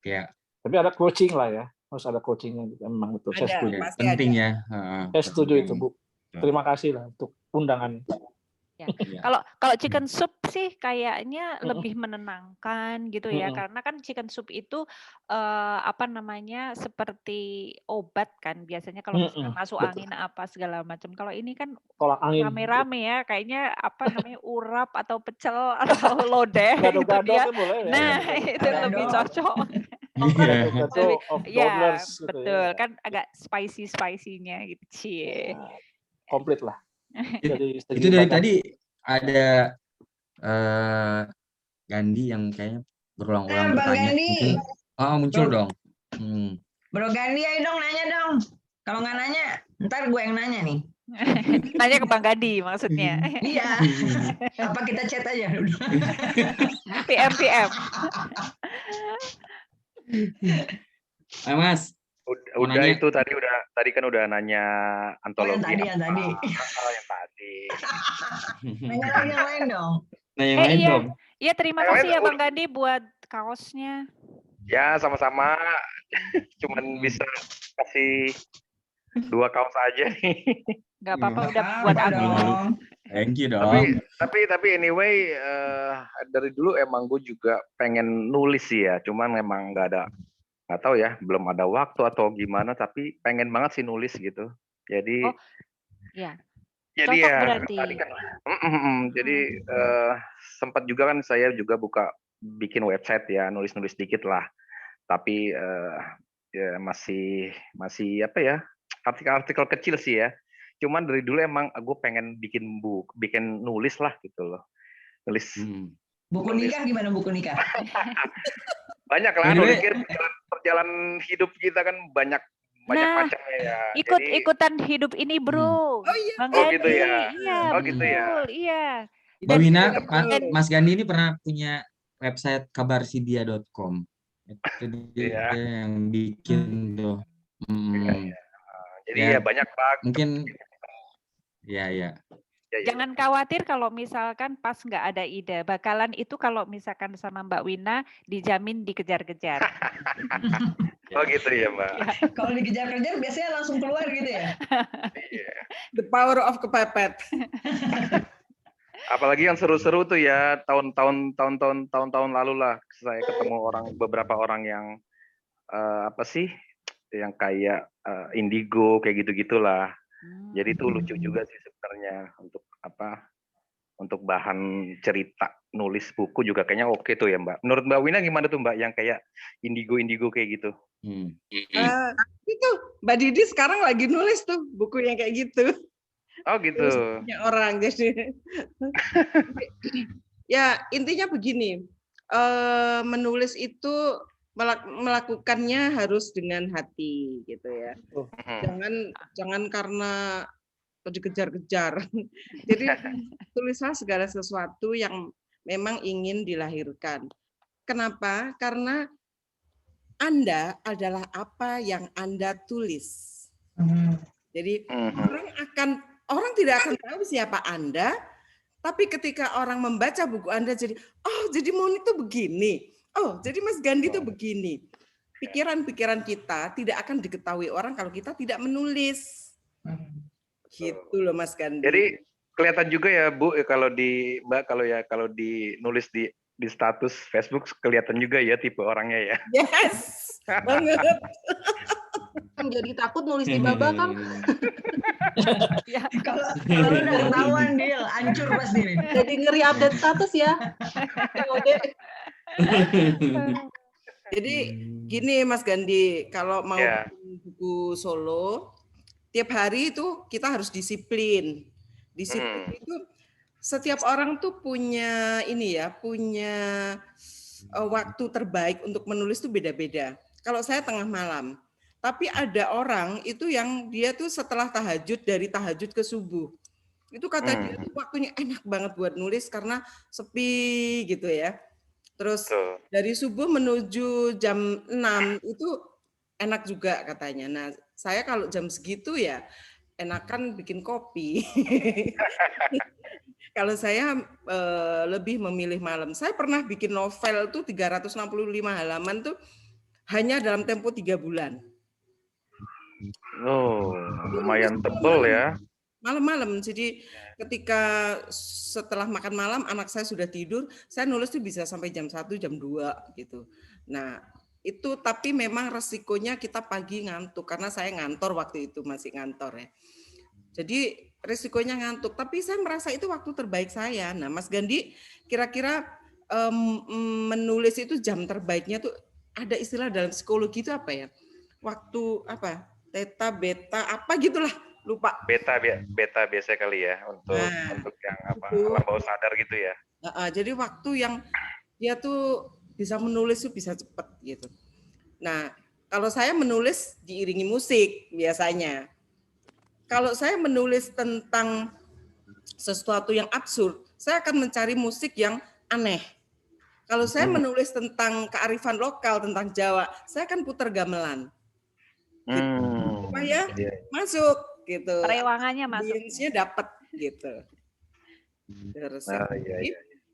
Iya. Tapi ada coaching lah ya, harus ada coachingnya. Memang itu saya setuju. Penting ya. Saya setuju itu, Bu. Terima kasih lah untuk undangan. Ya. Kalau chicken soup sih kayaknya lebih menenangkan gitu ya, karena kan chicken soup itu seperti obat kan biasanya kalau misalnya masuk angin apa segala macam. Kalau ini kan rame-rame ya, kayaknya urap atau pecel atau lodeh gitu ya. Nah itu lebih cocok. Ya betul kan agak spicy-nya gitu. Cie. Komplit lah. Itu dari tadi ada Gandhi yang kayaknya berulang-ulang bertanya. Muncul dong. Bro Gandhi, ayo dong nanya dong. Kalau nggak nanya, ntar gue yang nanya nih. Nanya ke Bang Gandhi maksudnya. Iya. Apa kita chat aja? PM. Mas. Udah itu tadi kan udah nanya antologi. Yang tadi. Yang tadi. Nanya lagi yang lain dong. Iya, terima kasih ya Bang Gandhi buat kaosnya. Ya, sama-sama. cuman bisa kasih 2 kaos aja nih. Nggak apa-apa, udah buat aku. Thank you dong. Tapi anyway, dari dulu emang gue juga pengen nulis sih ya, cuman memang nggak tahu ya, belum ada waktu atau gimana, tapi pengen banget sih nulis gitu. Jadi ya. Jadi Cocok ya berarti. tadi kan, jadi sempat juga kan saya juga bikin website ya, nulis-nulis dikit lah. Tapi ya masih apa ya, artikel-artikel kecil sih ya. Cuman dari dulu emang gue pengen bikin nulis lah gitu loh. Nulis. Buku nikah gimana buku nikah? Banyak lah, nulis perjalanan hidup kita kan banyak macamnya ya. Ikut-ikutan hidup ini, Bro. Bang gitu Gandhi. ya. Iya, gitu ya. Iya. Mbak Wina, Mas Gandhi ini pernah punya website kabarsidia.com. Itu dia yang bikin tuh. Jadi ya banyak Pak. Mungkin ya. Jangan khawatir kalau misalkan pas nggak ada ide. Bakalan itu kalau misalkan sama Mbak Wina dijamin dikejar-kejar. Oh gitu ya Mbak. Kalau dikejar-kejar biasanya langsung keluar gitu ya. The power of kepepet. Apalagi yang seru-seru tuh ya, tahun-tahun lalu lah saya ketemu beberapa orang yang apa sih, yang kayak indigo kayak gitu-gitulah. Jadi itu lucu juga sih sebenarnya untuk bahan cerita nulis buku juga kayaknya oke tuh ya Mbak. Menurut Mbak Wina gimana tuh Mbak yang kayak indigo kayak gitu? Itu Mbak Didi sekarang lagi nulis tuh buku yang kayak gitu. Oh gitu. Punya orang jadi. Ya intinya begini, menulis itu melakukannya harus dengan hati gitu ya. Jangan karena dikejar-kejar. Jadi tulislah segala sesuatu yang memang ingin dilahirkan. Kenapa? Karena Anda adalah apa yang Anda tulis. Jadi orang tidak akan tahu siapa Anda, tapi ketika orang membaca buku Anda jadi, oh jadi Moni itu begini. Oh, jadi Mas Gandhi itu begini. Pikiran-pikiran kita tidak akan diketahui orang kalau kita tidak menulis. Gitu loh Mas Gandhi. Jadi kelihatan juga ya Bu, kalau di Mbak kalau nulis di status Facebook kelihatan juga ya tipe orangnya ya. Yes, banget. Jadi takut nulis di baba Kang. Kalau udah ketahuan Dil, hancur pasti. Jadi ngeri update status ya. Jadi gini Mas Gandhi, kalau mau buku solo, tiap hari itu kita harus disiplin. Disiplin itu setiap orang tuh punya waktu terbaik untuk menulis tuh beda-beda. Kalau saya tengah malam, tapi ada orang itu yang dia tuh setelah tahajud, dari tahajud ke subuh. Itu kata dia tuh waktunya enak banget buat nulis karena sepi gitu ya. Terus dari subuh menuju jam 6 itu enak juga katanya. Nah, saya kalau jam segitu ya enakan bikin kopi. Kalau saya lebih memilih malam. Saya pernah bikin novel tuh 365 halaman tuh hanya dalam tempo 3 bulan. Oh, lumayan tebal ya. Malam-malam. Jadi ketika setelah makan malam anak saya sudah tidur, saya nulis tuh bisa sampai jam 1, jam 2 gitu. Nah, itu tapi memang resikonya kita pagi ngantuk karena saya ngantor waktu itu, masih ngantor ya. Jadi resikonya ngantuk, tapi saya merasa itu waktu terbaik saya. Nah, Mas Gandhi kira-kira menulis itu jam terbaiknya tuh ada istilah dalam psikologi itu apa ya? Waktu apa? Theta, beta, apa gitulah. Lupa. Beta biasa kali ya untuk yang alam bawah sadar gitu ya. Jadi waktu yang dia tuh bisa menulis tuh bisa cepat gitu. Nah, kalau saya menulis diiringi musik biasanya. Kalau saya menulis tentang sesuatu yang absurd, saya akan mencari musik yang aneh. Kalau saya menulis tentang kearifan lokal, tentang Jawa, saya akan putar gamelan. Supaya masuk gitu. Perewangannya masuk. Audiensnya dapat gitu. Terus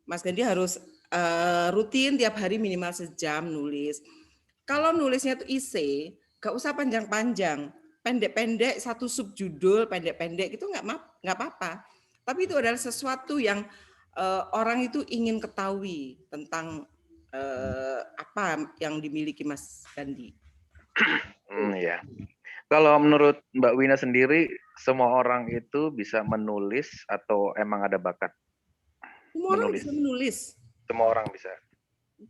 Mas Gandhi harus rutin tiap hari minimal sejam nulis. Kalau nulisnya itu isi, gak usah panjang-panjang, pendek-pendek, satu subjudul pendek-pendek itu nggak apa-apa. Tapi itu adalah sesuatu yang orang itu ingin ketahui tentang apa yang dimiliki Mas Dandi. Ya. Kalau menurut Mbak Wina sendiri, semua orang itu bisa menulis atau emang ada bakat? Semua orang bisa menulis. Semua orang bisa.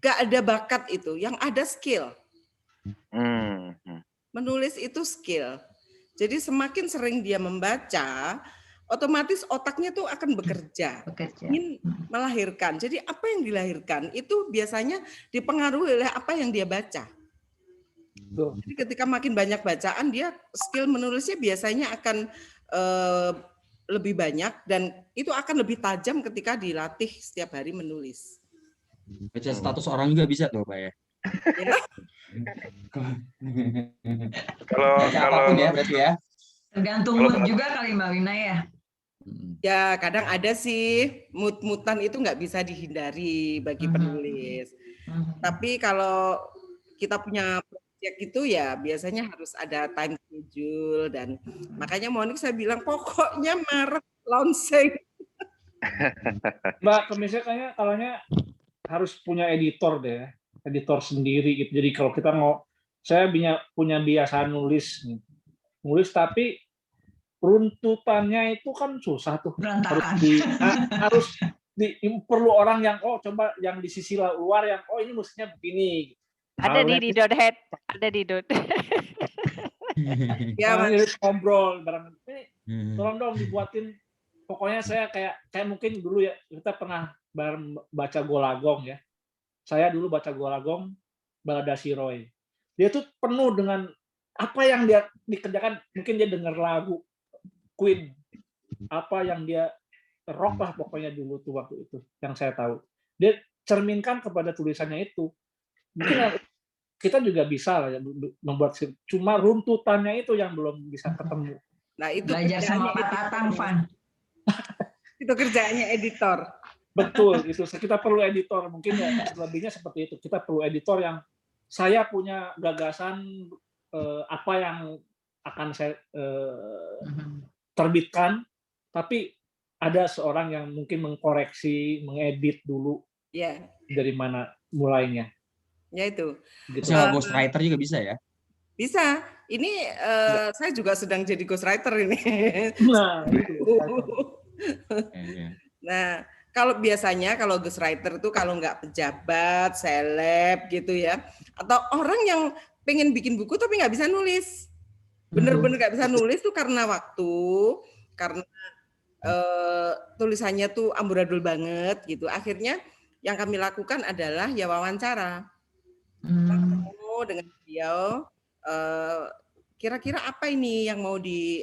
Gak ada bakat itu, yang ada skill. Menulis itu skill. Jadi semakin sering dia membaca, otomatis otaknya tuh akan bekerja, ingin melahirkan. Jadi apa yang dilahirkan itu biasanya dipengaruhi oleh apa yang dia baca. Jadi ketika makin banyak bacaan, dia skill menulisnya biasanya akan lebih banyak dan itu akan lebih tajam ketika dilatih setiap hari menulis. Baca status orang juga bisa tuh, Pak ya. Kalau apapun ya berarti ya. Tergantung mood juga kali Mbak Wina ya. Ya kadang ada sih mood-moodan itu nggak bisa dihindari bagi penulis. Tapi kalau kita punya proyek itu ya biasanya harus ada time schedule dan makanya Monik saya bilang pokoknya Maret launching. Mbak Kemisnya kayaknya kalanya harus punya editor deh, editor sendiri gitu. Jadi kalau kita saya punya biasa nulis tapi runtutannya itu kan susah tuh. Harus perlu orang yang coba yang di sisi luar yang ini mestinya begini. Ada di Dot.head, ada di Dot. Ya, ngobrol bareng. Tolong dong dibuatin. Pokoknya saya kayak mungkin dulu ya kita pernah bareng baca Golagong ya. Saya dulu baca Golagong Balada Siroy. Dia tuh penuh dengan apa yang dia dikerjakan. Mungkin dia dengar lagu Queen, apa yang dia rock lah pokoknya dulu tuh waktu itu yang saya tahu. Dia cerminkan kepada tulisannya itu. Mungkin kita juga bisa lah ya membuat, cuma runtutannya itu yang belum bisa ketemu. Nah itu belajar sama Pak Tatang, Van. Itu kerjaannya editor. Betul, itu kita perlu editor. Mungkin ya lebihnya seperti itu. Kita perlu editor yang saya punya gagasan apa yang akan saya terbitkan, tapi ada seorang yang mungkin mengkoreksi, mengedit dulu dari mana mulainya. Ya itu. Sama ghostwriter juga bisa ya? Bisa. Ini saya juga sedang jadi ghostwriter ini. Nah, kalau biasanya kalau ghostwriter itu kalau nggak pejabat, seleb gitu ya, atau orang yang pengen bikin buku tapi nggak bisa nulis, bener-bener nggak bisa nulis tuh karena waktu, karena tulisannya tuh amburadul banget gitu. Akhirnya yang kami lakukan adalah ya wawancara. Ketemu dengan beliau, kira-kira apa ini yang mau di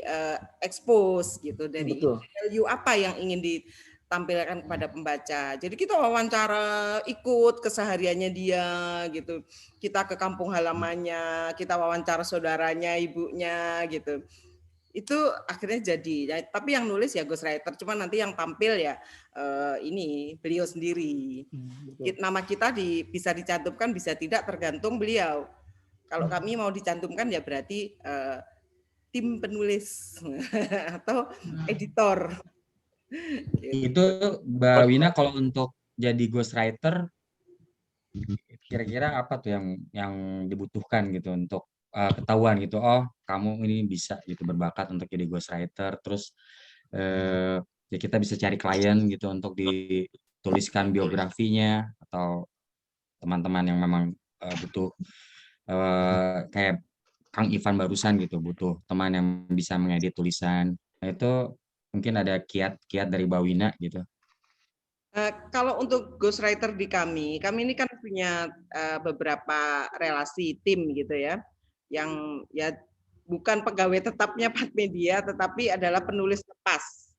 expose gitu dari value apa yang ingin ditampilkan kepada pembaca. Jadi kita wawancara ikut kesehariannya dia gitu. Kita ke kampung halamannya, kita wawancara saudaranya, ibunya gitu. Itu akhirnya jadi. Ya, tapi yang nulis ya ghostwriter, cuma nanti yang tampil ya ini beliau sendiri. Nama kita bisa dicantumkan, bisa tidak, tergantung beliau. Kalau kami mau dicantumkan ya berarti tim penulis atau editor. Itu Mbak Wina kalau untuk jadi ghostwriter kira-kira apa tuh yang dibutuhkan gitu untuk ketahuan gitu, oh kamu ini bisa gitu berbakat untuk jadi ghostwriter, terus ya kita bisa cari klien gitu untuk dituliskan biografinya, atau teman-teman yang memang butuh kayak Kang Ivan barusan gitu, butuh teman yang bisa mengedit tulisan. Nah itu mungkin ada kiat-kiat dari Mbak Wina gitu. Kalau untuk ghostwriter di kami ini kan punya beberapa relasi tim gitu ya, yang ya bukan pegawai tetapnya Patmedia, tetapi adalah penulis lepas.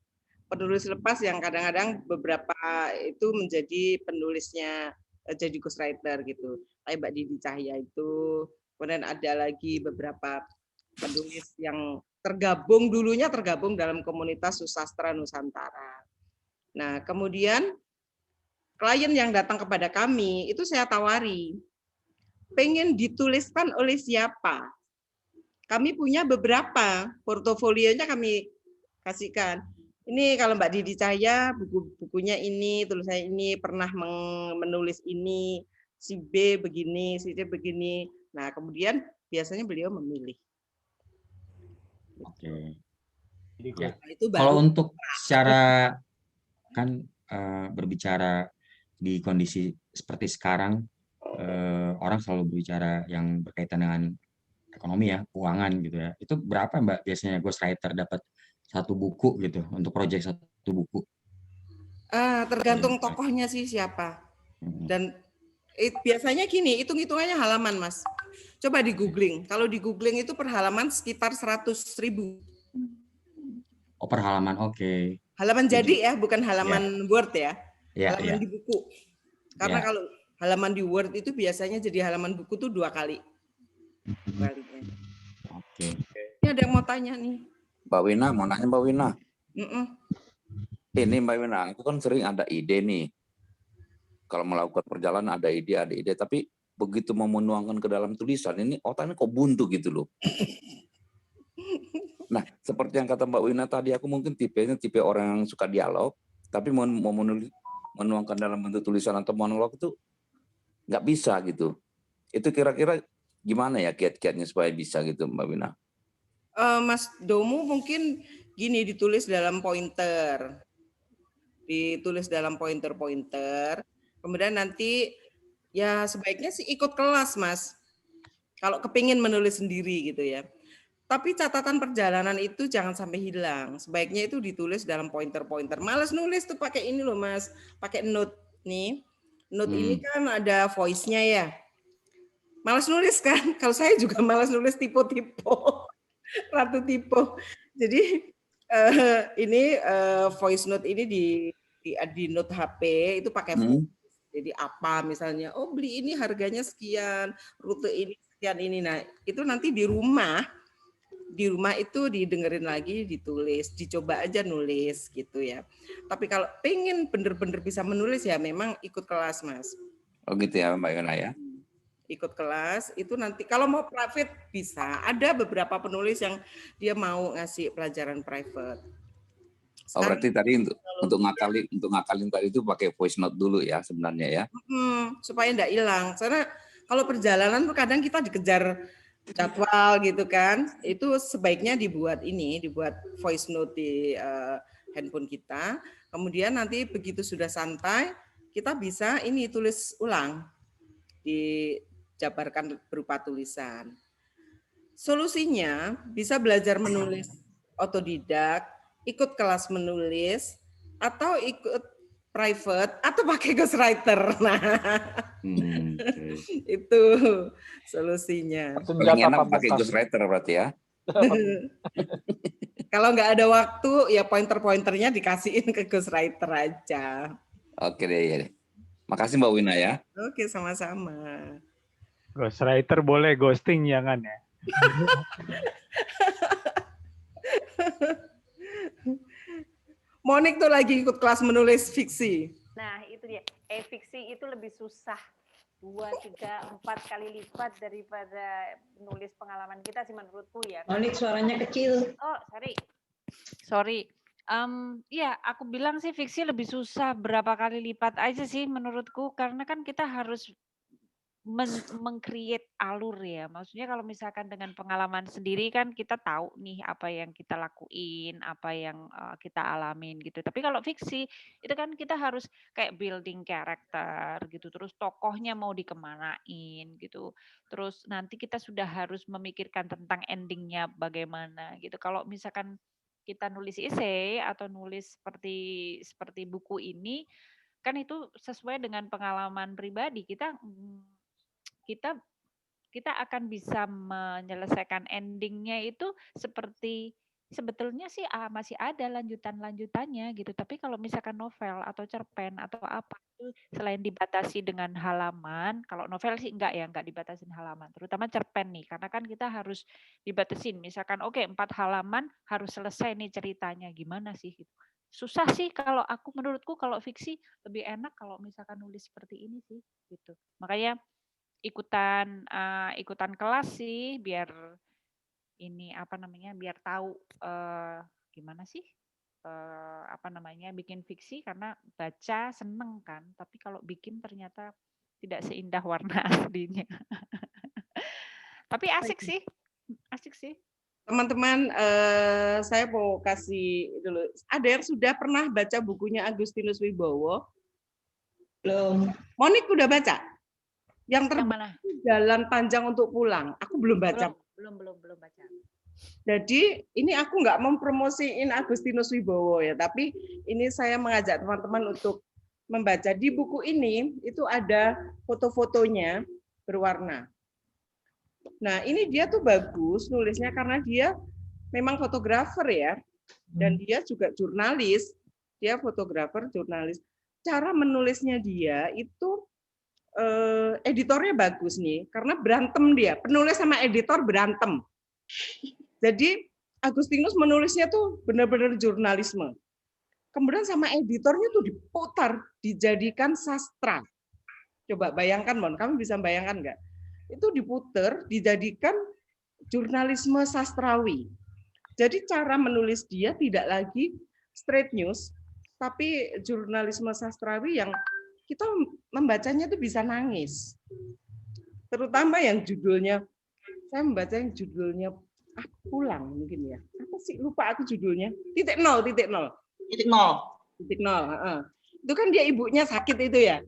Penulis lepas yang kadang-kadang beberapa itu menjadi penulisnya jadi ghostwriter gitu. Kayak Mbak Didi Cahya itu, kemudian ada lagi beberapa penulis yang tergabung dalam komunitas Susastra Nusantara. Nah, kemudian klien yang datang kepada kami itu saya tawari. pengen dituliskan oleh siapa. Kami punya beberapa, portofolionya kami kasihkan. Ini kalau Mbak Didi Cahya, bukunya ini, tulisannya ini, pernah menulis ini, si B begini, si C begini. Nah, kemudian biasanya beliau memilih. Oke. Ya. Nah, itu kalau untuk secara kan berbicara di kondisi seperti sekarang, orang selalu berbicara yang berkaitan dengan ekonomi ya, keuangan gitu ya. Itu berapa Mbak biasanya ghostwriter dapat satu buku gitu untuk proyek satu buku? Tergantung tokohnya sih siapa. Dan biasanya gini, hitung-hitungannya halaman, Mas. Coba di googling. Kalau di googling itu per halaman sekitar 100.000. Oh, per halaman, oke. Halaman jadi ya, bukan halaman Word ya. Halaman di buku. Karena kalau halaman di Word itu biasanya jadi halaman buku tuh 2 kali. Oke. Ini ada yang mau tanya nih. Mbak Wina, mau nanya Mbak Wina. Ini Mbak Wina, itu kan sering ada ide nih. Kalau melakukan perjalanan ada ide, tapi begitu mau menuangkan ke dalam tulisan, ini otaknya kok buntu gitu loh. Nah, seperti yang kata Mbak Wina tadi, aku mungkin tipe orang yang suka dialog, tapi mau menuangkan dalam bentuk tulisan atau monolog itu nggak bisa gitu. Itu kira-kira gimana ya kiat-kiatnya supaya bisa gitu, Mbak Wina? Mas Domu mungkin gini, ditulis dalam pointer. Ditulis dalam pointer-pointer. Kemudian nanti ya sebaiknya sih ikut kelas, Mas. Kalau kepingin menulis sendiri gitu ya. Tapi catatan perjalanan itu jangan sampai hilang. Sebaiknya itu ditulis dalam pointer-pointer. Males nulis tuh pakai ini loh, Mas. Pakai note nih. Note ini kan ada voice-nya ya. Males nulis kan? Kalau saya juga males nulis tipe-tipe. Ratu tipe. Jadi ini voice note ini di note HP itu pakai voice. Jadi apa misalnya, oh beli ini harganya sekian, rute ini sekian ini. Nah, itu nanti di rumah itu didengerin lagi, ditulis, dicoba aja nulis gitu ya. Tapi kalau pengen bener-bener bisa menulis ya memang ikut kelas, Mas. Oh gitu ya Mbak Yona ya. Ikut kelas itu nanti kalau mau private bisa. Ada beberapa penulis yang dia mau ngasih pelajaran private. Oh, berarti tadi untuk ngakalin tadi itu pakai voice note dulu ya sebenarnya ya. Supaya enggak hilang. Karena kalau perjalanan tuh kadang kita dikejar jadwal gitu kan. Itu sebaiknya dibuat voice note di handphone kita. Kemudian nanti begitu sudah santai, kita bisa ini tulis ulang. Dijabarkan berupa tulisan. Solusinya bisa belajar menulis otodidak, ikut kelas menulis, atau ikut private, atau pakai ghostwriter. Nah, itu solusinya. Paling enak pakai ghostwriter berarti ya. Kalau nggak ada waktu, ya pointer-pointernya dikasihin ke ghostwriter aja. Oke deh, ya. Makasih Mbak Wina ya. Oke, sama-sama. Ghostwriter boleh, ghosting jangan ya. Monik tuh lagi ikut kelas menulis fiksi. Nah, itu dia. Fiksi itu lebih susah 2, 3, 4 kali lipat daripada nulis pengalaman kita sih menurutku ya. Monik suaranya kecil. Oh, sorry. Ya, aku bilang sih fiksi lebih susah berapa kali lipat aja sih menurutku, karena kan kita harus meng-create alur ya. Maksudnya kalau misalkan dengan pengalaman sendiri kan kita tahu nih apa yang kita lakuin, apa yang kita alamin gitu. Tapi kalau fiksi itu kan kita harus kayak building karakter gitu. Terus tokohnya mau dikemanain gitu. Terus nanti kita sudah harus memikirkan tentang endingnya bagaimana gitu. Kalau misalkan kita nulis essay atau nulis seperti buku ini kan itu sesuai dengan pengalaman pribadi kita akan bisa menyelesaikan endingnya itu seperti sebetulnya sih masih ada lanjutannya gitu. Tapi kalau misalkan novel atau cerpen atau apa itu selain dibatasi dengan halaman, kalau novel sih enggak dibatasin halaman. Terutama cerpen nih, karena kan kita harus dibatasin. Misalkan 4 halaman harus selesai nih ceritanya, gimana sih gitu. Susah sih kalau menurutku kalau fiksi lebih enak kalau misalkan nulis seperti ini sih gitu. Makanya ikutan ikutan kelas sih biar ini apa namanya biar tahu gimana sih apa namanya bikin fiksi karena baca seneng kan tapi kalau bikin ternyata tidak seindah warna aslinya. Tapi asik sih. Teman-teman, saya mau kasih dulu. Ada yang sudah pernah baca bukunya Agustinus Wibowo? Belum. Monik udah baca? Yang mana? Jalan Panjang untuk Pulang. Aku belum baca. Belum baca. Jadi ini aku nggak mempromosiin Agustinus Wibowo ya, tapi ini saya mengajak teman-teman untuk membaca. Di buku ini itu ada foto-fotonya berwarna. Nah ini dia tuh bagus nulisnya karena dia memang fotografer ya, dan dia juga jurnalis. Dia fotografer, jurnalis. Cara menulisnya dia itu editornya bagus nih, karena berantem dia. Penulis sama editor berantem. Jadi Agustinus menulisnya tuh benar-benar jurnalisme. Kemudian sama editornya tuh diputar, dijadikan sastra. Coba bayangkan, Mon, kamu bisa bayangkan nggak? Itu diputar, dijadikan jurnalisme sastrawi. Jadi cara menulis dia tidak lagi straight news, tapi jurnalisme sastrawi yang kita membacanya tuh bisa nangis. Terutama yang judulnya, saya membaca yang judulnya Pulang mungkin ya. Apa sih lupa aku judulnya? Titik nol. Itu kan dia ibunya sakit itu ya.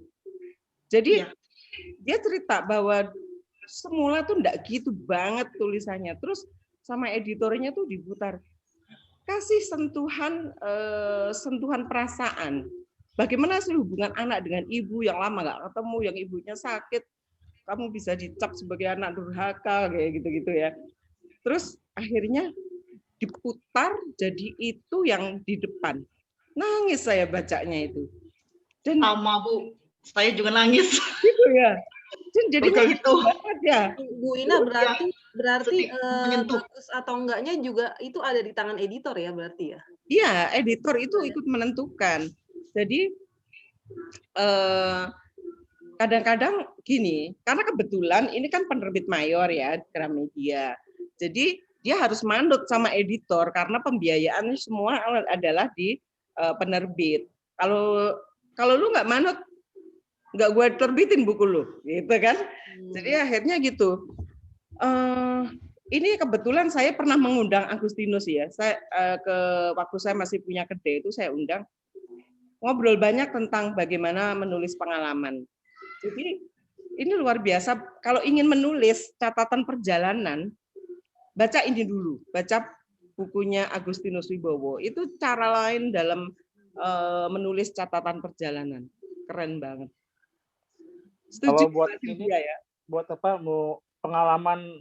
Jadi dia cerita bahwa semula tuh enggak gitu banget tulisannya. Terus sama editornya tuh diputar. Kasih sentuhan perasaan. Bagaimana sih hubungan anak dengan ibu yang lama nggak ketemu, yang ibunya sakit, kamu bisa dicap sebagai anak durhaka kayak gitu-gitu ya. Terus akhirnya diputar jadi itu yang di depan. Nangis saya bacanya itu. Dan sama Bu, saya juga nangis. Gitu ya. Dan jadinya itu banget ya. Bu Ina berarti bagus atau enggaknya juga itu ada di tangan editor ya berarti ya? Iya, editor itu ikut menentukan. Jadi kadang-kadang gini, karena kebetulan ini kan penerbit mayor ya, Gramedia. Jadi dia harus manut sama editor karena pembiayaannya semua adalah di penerbit. Kalau lu nggak manut, nggak gue terbitin buku lu, gitu kan? Jadi akhirnya gitu. Ini kebetulan saya pernah mengundang Agustinus ya. Saya waktu saya masih punya kedai itu saya undang ngobrol banyak tentang bagaimana menulis pengalaman. Jadi ini luar biasa. Kalau ingin menulis catatan perjalanan, baca ini dulu, baca bukunya Agustinus Wibowo. Itu cara lain dalam menulis catatan perjalanan. Keren banget. Setuju. Kalau buat ini ya, buat apa mau pengalaman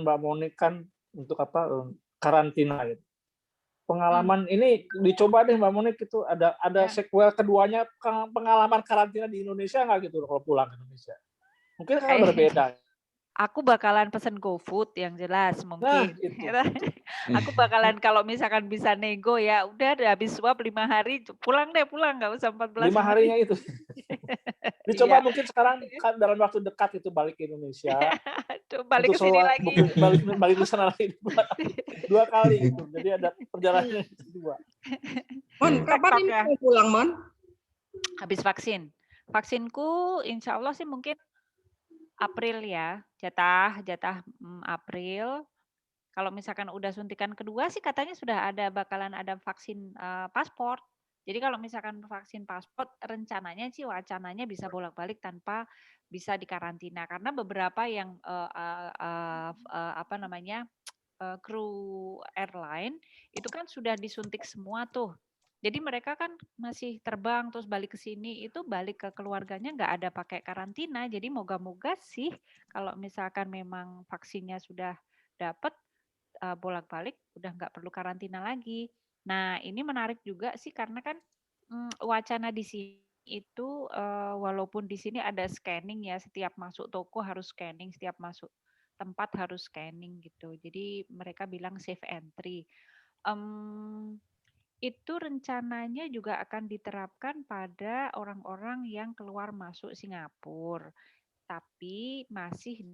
Mbak Monik kan untuk apa karantina gitu. Pengalaman ini dicoba deh Mbak Monik itu ada sequel keduanya pengalaman karantina di Indonesia nggak gitu kalau pulang ke Indonesia? Mungkin kan berbeda. Aku bakalan pesen GoFood yang jelas mungkin. Aku bakalan kalau misalkan bisa nego ya udah habis swab 5 hari pulang nggak usah 14 5 harinya itu. Dicoba mungkin sekarang dalam waktu dekat itu balik ke Indonesia. Balik ke sini lagi. Balik ke sana lagi 2 kali gitu. Jadi ada perjalanan kedua. Mon, kapan ini mau pulang, Mon? Habis vaksin. Vaksinku insya Allah sih mungkin April ya, jatah April. Kalau misalkan udah suntikan kedua sih katanya sudah bakalan ada vaksin paspor. Jadi kalau misalkan vaksin paspor rencananya sih wacananya bisa bolak-balik tanpa bisa dikarantina karena beberapa yang kru airline itu kan sudah disuntik semua tuh. Jadi mereka kan masih terbang terus balik ke sini itu balik ke keluarganya nggak ada pakai karantina. Jadi moga-moga sih kalau misalkan memang vaksinnya sudah dapat bolak-balik udah nggak perlu karantina lagi. Nah ini menarik juga sih karena kan wacana di sini itu walaupun di sini ada scanning ya setiap masuk toko harus scanning, setiap masuk tempat harus scanning gitu. Jadi mereka bilang safe entry. Itu rencananya juga akan diterapkan pada orang-orang yang keluar masuk Singapura. tapi masih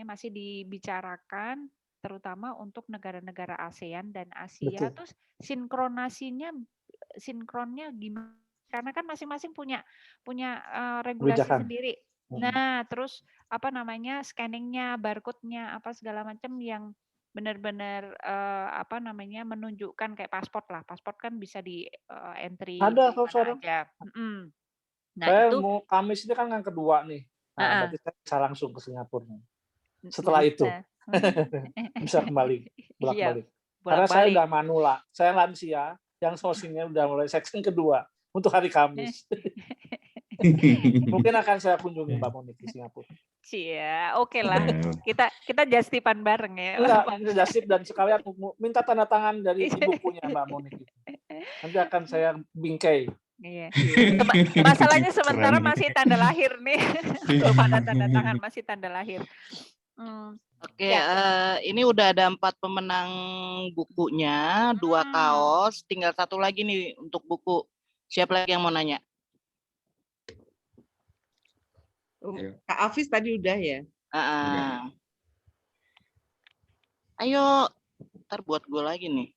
masih dibicarakan terutama untuk negara-negara ASEAN dan Asia. Betul. Terus sinkronnya gimana? Karena kan masing-masing punya regulasi Kebijakan. sendiri. Nah, terus scanningnya, barcode-nya, apa segala macam yang benar-benar menunjukkan kayak paspor lah. Paspor kan bisa di entry Ada di kalau mana sekarang. aja. Nah, Saya itu mau Kamis ini kan yang kedua nih. Nah, berarti saya bisa langsung ke Singapura. Setelah itu bisa kembali bolak-balik. Karena saya udah manula, saya lansia, yang sosinnya udah mulai section kedua untuk hari Kamis. Mungkin akan saya kunjungi Mbak Monik di Singapura. Iya, oke lah. Kita justipan bareng ya. Enggak, jasip dan sekalian minta tanda tangan dari ibukunya Mbak Monik itu. Nanti akan saya bingkai. Iya. Masalahnya sementara masih tanda lahir nih. Belum ada tanda tangan, masih tanda lahir. Oke, ini udah ada 4 pemenang bukunya, 2 kaos, tinggal 1 lagi nih untuk buku. Siapa lagi yang mau nanya? Kak Afis tadi udah ya? Ayo, ntar buat gue lagi nih.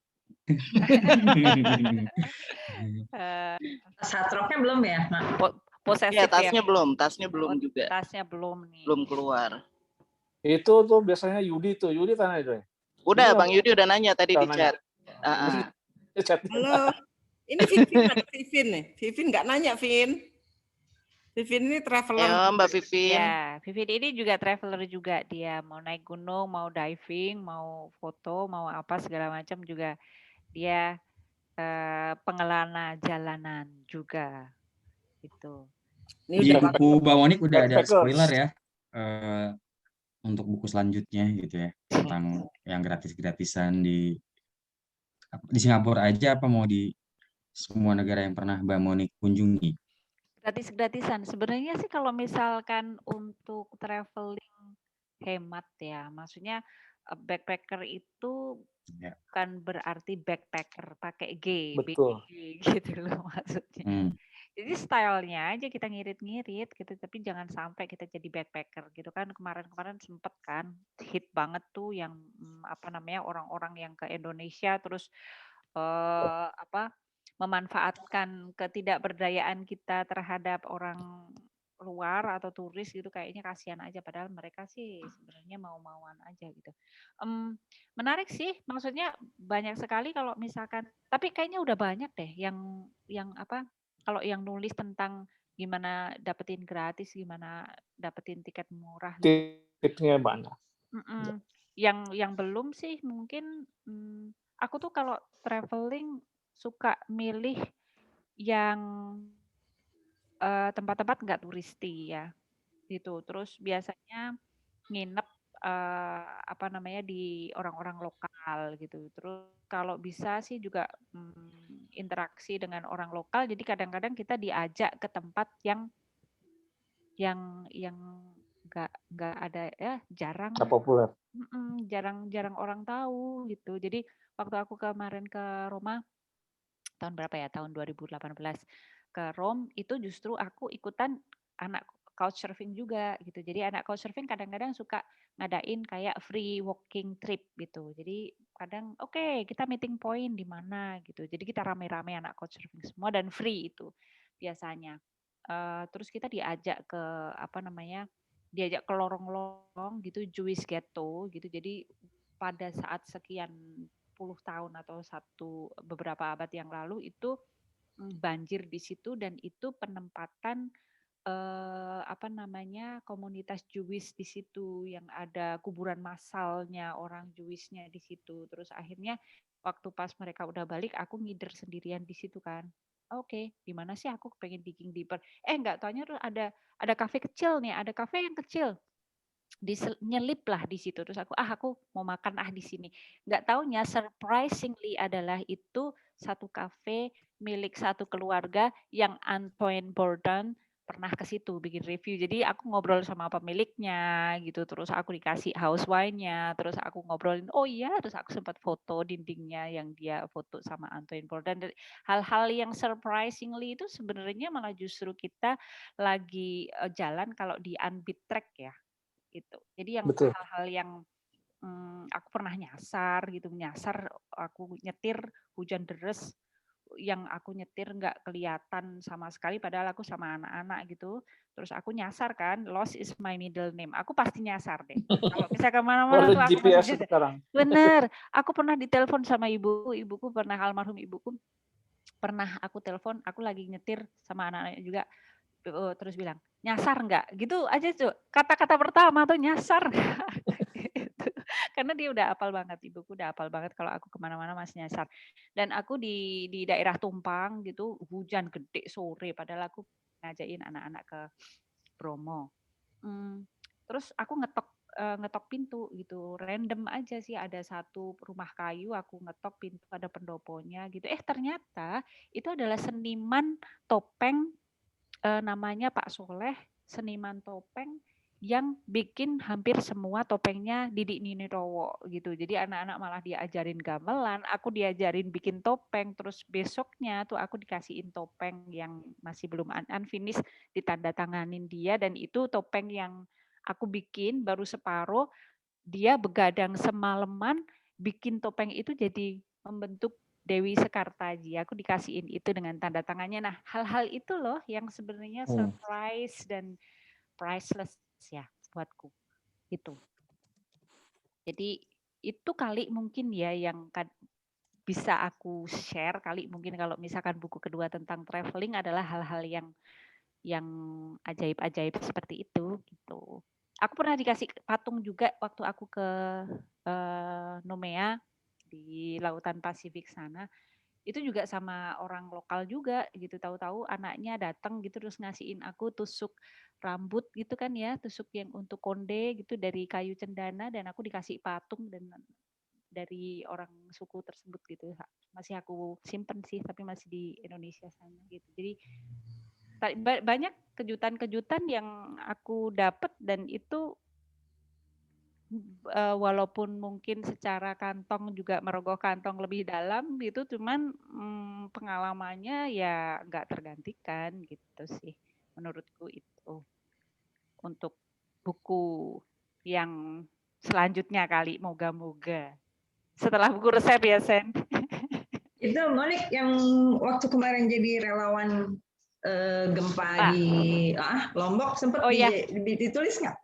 Satroknya belum ya? Posesif ya, tasnya belum juga. Tasnya belum nih. Belum keluar. Itu tuh biasanya Yudi tanya itu ya? Udah, Bang Yudi udah nanya tadi di chat. Halo, ini Vivin nih. Vivin nggak nanya, Vin. Vivin ini traveler. Ayo, Mbak Vivin. Ya, Vivin ini juga traveler juga. Dia mau naik gunung, mau diving, mau foto, mau apa segala macam juga. Dia pengelana jalanan juga. Gitu. Di buku Mbak Monik udah ada spoiler ya. Untuk buku selanjutnya gitu ya, tentang yang gratis-gratisan di Singapura aja apa mau di semua negara yang pernah Mbak Monik kunjungi? Gratis-gratisan. Sebenarnya sih kalau misalkan untuk traveling hemat ya, maksudnya backpacker itu bukan berarti backpacker pakai G, Betul. gitu loh maksudnya. Jadi stylenya aja kita ngirit-ngirit gitu, tapi jangan sampai kita jadi backpacker gitu kan. Kemarin-kemarin sempet kan hit banget tuh yang orang-orang yang ke Indonesia terus memanfaatkan ketidakberdayaan kita terhadap orang luar atau turis gitu, kayaknya kasihan aja padahal mereka sih sebenarnya mau-mauan aja gitu. Menarik sih, maksudnya banyak sekali kalau misalkan, tapi kayaknya udah banyak deh yang kalau yang nulis tentang gimana dapetin gratis, gimana dapetin tiket murah gitu. Tipsnya banyak. Yang belum sih mungkin aku tuh kalau traveling suka milih yang tempat-tempat nggak turisti ya gitu. Terus biasanya nginep di orang-orang lokal gitu. Terus kalau bisa sih juga interaksi dengan orang lokal. Jadi kadang-kadang kita diajak ke tempat yang nggak ada ya, jarang. Nggak populer. Jarang orang tahu gitu. Jadi waktu aku kemarin ke Roma tahun berapa ya? Tahun 2018 ke Rome itu justru aku ikutan anak couchsurfing juga gitu. Jadi anak couchsurfing kadang-kadang suka ngadain kayak free walking trip gitu. Jadi kadang kita meeting point di mana gitu. Jadi kita rame-rame anak couchsurfing semua dan free itu biasanya. Terus kita diajak ke diajak ke lorong-lorong gitu, Jewish ghetto gitu. Jadi pada saat sekian puluh tahun atau beberapa abad yang lalu itu banjir di situ dan itu penempatan komunitas Jewish di situ yang ada kuburan massalnya orang Jewishnya di situ. Terus akhirnya waktu pas mereka udah balik aku ngider sendirian di situ kan. Di mana sih aku pengen digging deeper. Enggak taunya tuh ada kafe kecil nih, ada kafe yang kecil. Nyelip lah di situ. Terus aku mau makan di sini. Enggak taunya surprisingly adalah itu satu kafe milik satu keluarga yang Antoine Bourdain pernah ke situ bikin review. Jadi aku ngobrol sama pemiliknya gitu, terus aku dikasih house wine-nya, terus aku ngobrolin, oh iya, terus aku sempat foto dindingnya yang dia foto sama Antoine Bourdain. Dan hal-hal yang surprisingly itu sebenarnya malah justru kita lagi jalan kalau di unbeat track ya, gitu. Jadi yang Betul. hal-hal yang aku pernah nyasar gitu, aku nyetir hujan deres, yang aku nyetir nggak kelihatan sama sekali padahal aku sama anak-anak gitu. Terus aku nyasar kan, lost is my middle name. Aku pasti nyasar deh. Kalau bisa kemana-mana tuh aku GPS pasti nyasar. sekarang. Bener. Aku pernah ditelepon sama ibuku pernah, almarhum ibuku pernah aku telepon, aku lagi nyetir sama anak-anak juga. Terus bilang, nyasar nggak? Gitu aja tuh. Kata-kata pertama tuh nyasar. Karena dia udah hafal banget, ibuku udah hafal banget kalau aku kemana-mana masih nyasar. Dan aku di daerah Tumpang gitu, hujan gede sore, padahal aku ngajakin anak-anak ke Bromo. Terus aku ngetok pintu gitu, random aja sih, ada satu rumah kayu, aku ngetok pintu, ada pendoponya gitu. Ternyata itu adalah seniman topeng, namanya Pak Soleh, seniman topeng yang bikin hampir semua topengnya Didik Ninitowo gitu. Jadi anak-anak malah diajarin gamelan, aku diajarin bikin topeng, terus besoknya tuh aku dikasihin topeng yang masih belum unfinished, ditandatanganin dia, dan itu topeng yang aku bikin baru separuh, dia begadang semalaman bikin topeng itu jadi membentuk Dewi Sekartaji. Aku dikasihin itu dengan tanda tangannya. Nah, hal-hal itu loh yang sebenarnya surprise dan priceless ya buatku itu. Jadi itu kali mungkin ya yang bisa aku share kali mungkin kalau misalkan buku kedua tentang traveling adalah hal-hal yang ajaib-ajaib seperti itu gitu. Aku pernah dikasih patung juga waktu aku ke Nomea di Lautan Pasifik sana. Itu juga sama orang lokal juga gitu, tahu-tahu anaknya datang gitu terus ngasihin aku tusuk rambut gitu kan ya, tusuk yang untuk konde gitu dari kayu cendana, dan aku dikasih patung dan dari orang suku tersebut gitu. Masih aku simpen sih, tapi masih di Indonesia sana gitu. Jadi banyak kejutan-kejutan yang aku dapat, dan itu walaupun mungkin secara kantong juga merogoh kantong lebih dalam gitu, cuman pengalamannya ya nggak tergantikan gitu sih menurutku itu untuk buku yang selanjutnya kali, moga-moga setelah buku resep ya Sen. Itu Monik yang waktu kemarin jadi relawan gempa di Lombok sempat ditulis nggak?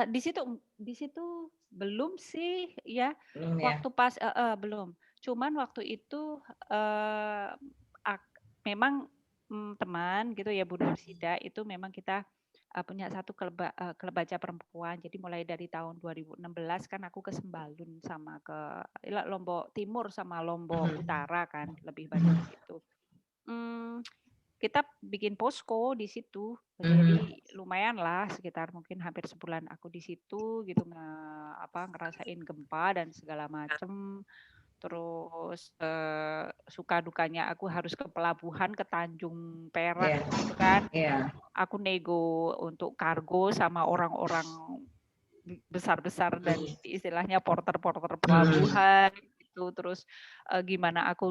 Di situ belum sih ya. Belum, waktu pas belum. Cuman waktu itu memang teman gitu ya, Bu Nursida, itu memang kita punya satu klub baca perempuan. Jadi mulai dari tahun 2016 kan aku ke Sembalun sama ke Lombok Timur sama Lombok Utara kan, lebih banyak gitu. Kita bikin posko di situ, jadi lumayan lah, sekitar mungkin hampir sebulan aku di situ gitu, ngerasain gempa dan segala macem. Terus suka dukanya aku harus ke pelabuhan, ke Tanjung Perak gitu kan. Aku nego untuk kargo sama orang-orang besar-besar dan istilahnya porter-porter pelabuhan. Terus gimana aku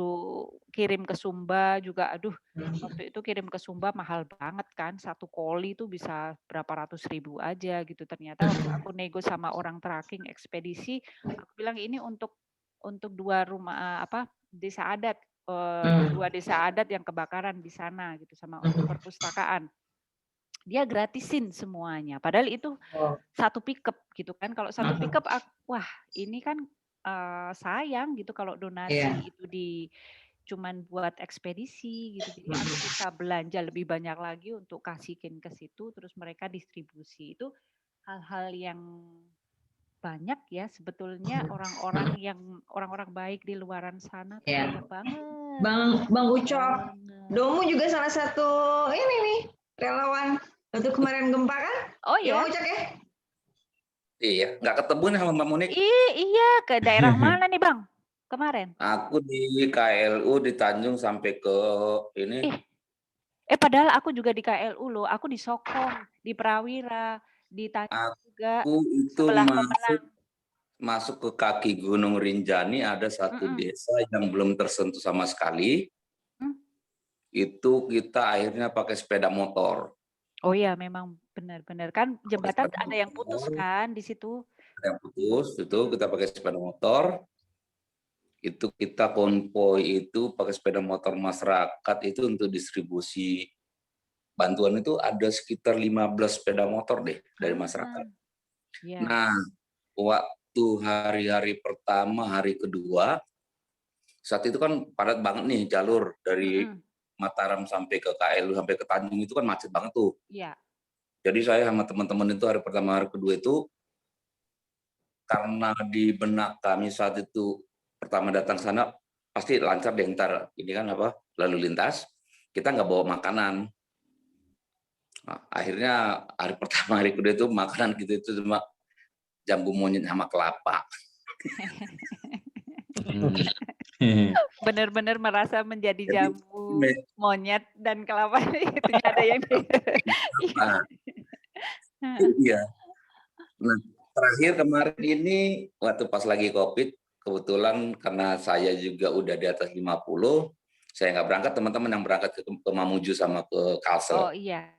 kirim ke Sumba juga, aduh waktu itu kirim ke Sumba mahal banget kan, satu koli itu bisa berapa ratus ribu aja gitu. Ternyata waktu aku nego sama orang tracking ekspedisi, aku bilang ini untuk dua rumah desa adat, dua desa adat yang kebakaran di sana gitu, sama untuk perpustakaan. Dia gratisin semuanya, padahal itu satu pickup gitu kan. Kalau satu pickup, wah ini kan sayang gitu kalau donasi itu cuman buat ekspedisi gitu. Jadi aku bisa belanja lebih banyak lagi untuk kasihin ke situ, terus mereka distribusi. Itu hal-hal yang banyak ya sebetulnya, orang-orang baik di luaran sana tuh banyak banget. Bang Ucok, Domu juga salah satu ini nih relawan waktu kemarin gempa kan? Oh iya. Bang Ucok ya? Iya, nggak ketemu nih sama Mbak Monik. Iya, ke daerah mana nih Bang kemarin? Aku di KLU di Tanjung sampai ke ini. Padahal aku juga di KLU loh, aku di Sokong, di Prawira, di Tanjung juga, Aku itu sebelah Pemenang. masuk ke kaki Gunung Rinjani, ada satu desa yang belum tersentuh sama sekali. Itu kita akhirnya pakai sepeda motor. Oh iya, memang benar-benar kan jembatan ada yang putus kan di situ. Ada yang putus, itu kita pakai sepeda motor. Itu kita konvoy itu pakai sepeda motor masyarakat itu untuk distribusi bantuan itu ada sekitar 15 sepeda motor deh dari masyarakat. Yeah. Nah, waktu hari-hari pertama, hari kedua, saat itu kan padat banget nih jalur dari Mataram sampai ke KLU sampai ke Tanjung itu kan macet banget tuh. Iya. Jadi saya sama teman-teman itu hari pertama, hari kedua itu karena di benak kami saat itu pertama datang sana pasti lancar deh ntar ini kan apa lalu lintas, kita nggak bawa makanan. Nah, akhirnya hari pertama hari kedua itu makanan gitu itu cuma jambu monyet sama kelapa. Benar-benar merasa menjadi jambu monyet dan kelapa itu ada yang Iya. Nah, terakhir kemarin ini waktu pas lagi COVID, kebetulan karena saya juga udah di atas 50, saya nggak berangkat, teman-teman yang berangkat ke Mamuju sama ke Kalsel. Oh iya.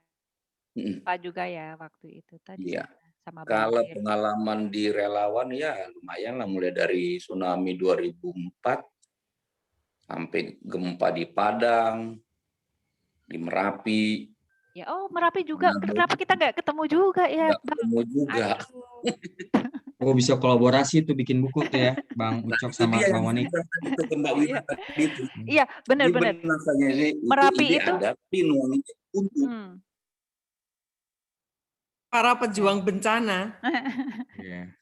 Pak juga ya waktu itu tadi. Iya. Sama kalau banjir. pengalaman di relawan ya lumayan lah, mulai dari tsunami 2004 sampai gempa di Padang, di Merapi. Ya, oh Merapi juga. Kenapa kita nggak ketemu juga ya? Nggak ketemu juga. Oh bisa kolaborasi tuh bikin buku tuh ya, Bang Ucok sama Bang Monik. Iya, benar-benar. Merapi itu ada, tapi nuangnya untuk para pejuang bencana.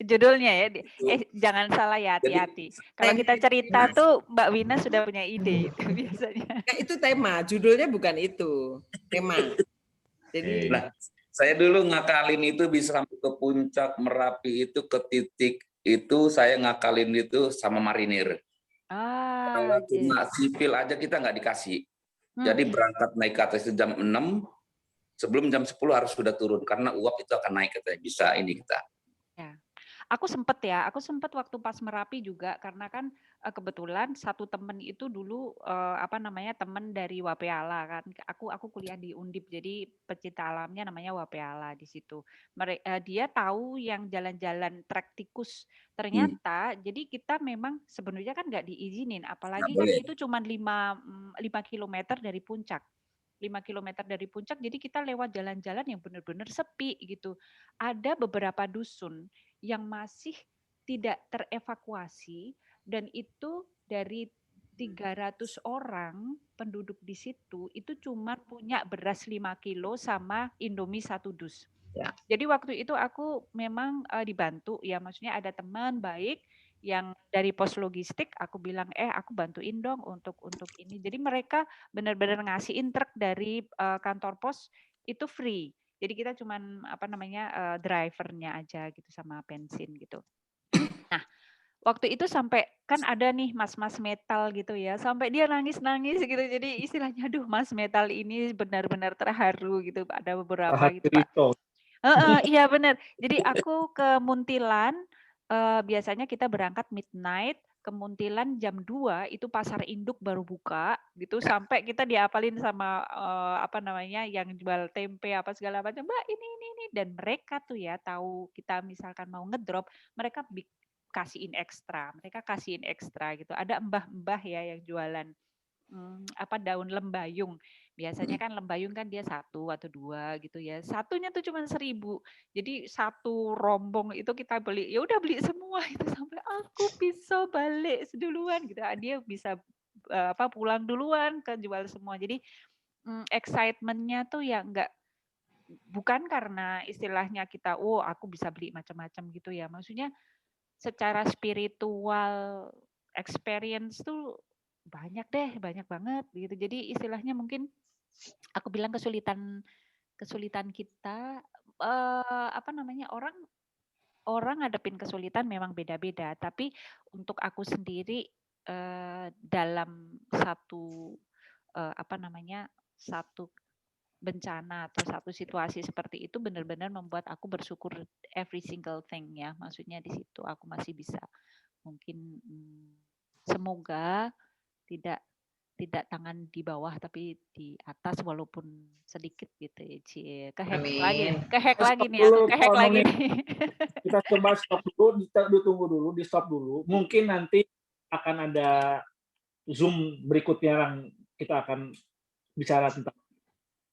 Judulnya ya. Jangan salah ya, hati-hati. Kalau kita cerita tuh Mbak Wina sudah punya ide itu biasanya. Ya, itu tema, judulnya bukan itu. Tema. Jadi nah, saya dulu ngakalin itu bisa sampai ke puncak Merapi itu ke titik itu saya ngakalin itu sama marinir. Kalau cuma sipil aja kita nggak dikasih. Jadi berangkat naik ke atas itu jam 6, sebelum jam 10 harus sudah turun karena uap itu akan naik katanya, bisa ini kita. Ya. Aku sempat waktu pas Merapi juga karena kan kebetulan satu temen itu dulu temen dari Wapeala kan. Aku kuliah di Undip, jadi pecinta alamnya namanya Wapeala di situ. Dia tahu yang jalan-jalan trek tikus. Ternyata jadi kita memang sebenarnya kan nggak diizinin, apalagi kan itu cuma 5 kilometer dari puncak. 5 kilometer dari puncak, jadi kita lewat jalan-jalan yang benar-benar sepi gitu. Ada beberapa dusun yang masih tidak terevakuasi dan itu dari 300 orang penduduk di situ itu cuma punya beras 5 kilo sama Indomie 1 dus. Ya. Jadi waktu itu aku memang dibantu ya, maksudnya ada teman baik yang dari pos logistik, aku bilang aku bantuin dong untuk ini. Jadi mereka benar-benar ngasihin truk dari kantor pos itu free. Jadi kita cuman drivernya aja gitu sama bensin gitu. Nah, waktu itu sampai kan ada nih mas-mas metal gitu ya, sampai dia nangis-nangis gitu. Jadi istilahnya aduh mas metal ini benar-benar terharu gitu. Ada beberapa gitu Pak. Iya benar. Jadi aku ke Muntilan, biasanya kita berangkat midnight, ke Muntilan jam 2 itu pasar induk baru buka gitu, sampai kita diapalin sama yang jual tempe apa segala macam, Mbak ini dan mereka tuh ya tahu kita misalkan mau ngedrop, mereka kasihin ekstra gitu. Ada mbah-mbah ya yang jualan daun lembayung. Biasanya kan lembayung kan dia 1 atau 2 gitu ya. Satunya tuh cuma 1.000. Jadi satu rombong itu kita beli, ya udah beli semua itu sampai aku bisa balik seduluan gitu. Dia bisa pulang duluan ke jual semua. Jadi excitement-nya tuh ya bukan karena istilahnya kita aku bisa beli macam-macam gitu ya. Maksudnya secara spiritual experience tuh banyak banget gitu. Jadi istilahnya mungkin aku bilang kesulitan kita orang ngadepin kesulitan memang beda-beda, tapi untuk aku sendiri dalam satu bencana atau satu situasi seperti itu benar-benar membuat aku bersyukur every single thing ya. Maksudnya di situ aku masih bisa mungkin semoga tidak tangan di bawah tapi di atas walaupun sedikit gitu ya. Kehack lagi nih aku kehack lagi nih. Kita coba stop dulu, ditunggu dulu, di stop dulu. Mungkin nanti akan ada Zoom berikutnya yang kita akan bicara tentang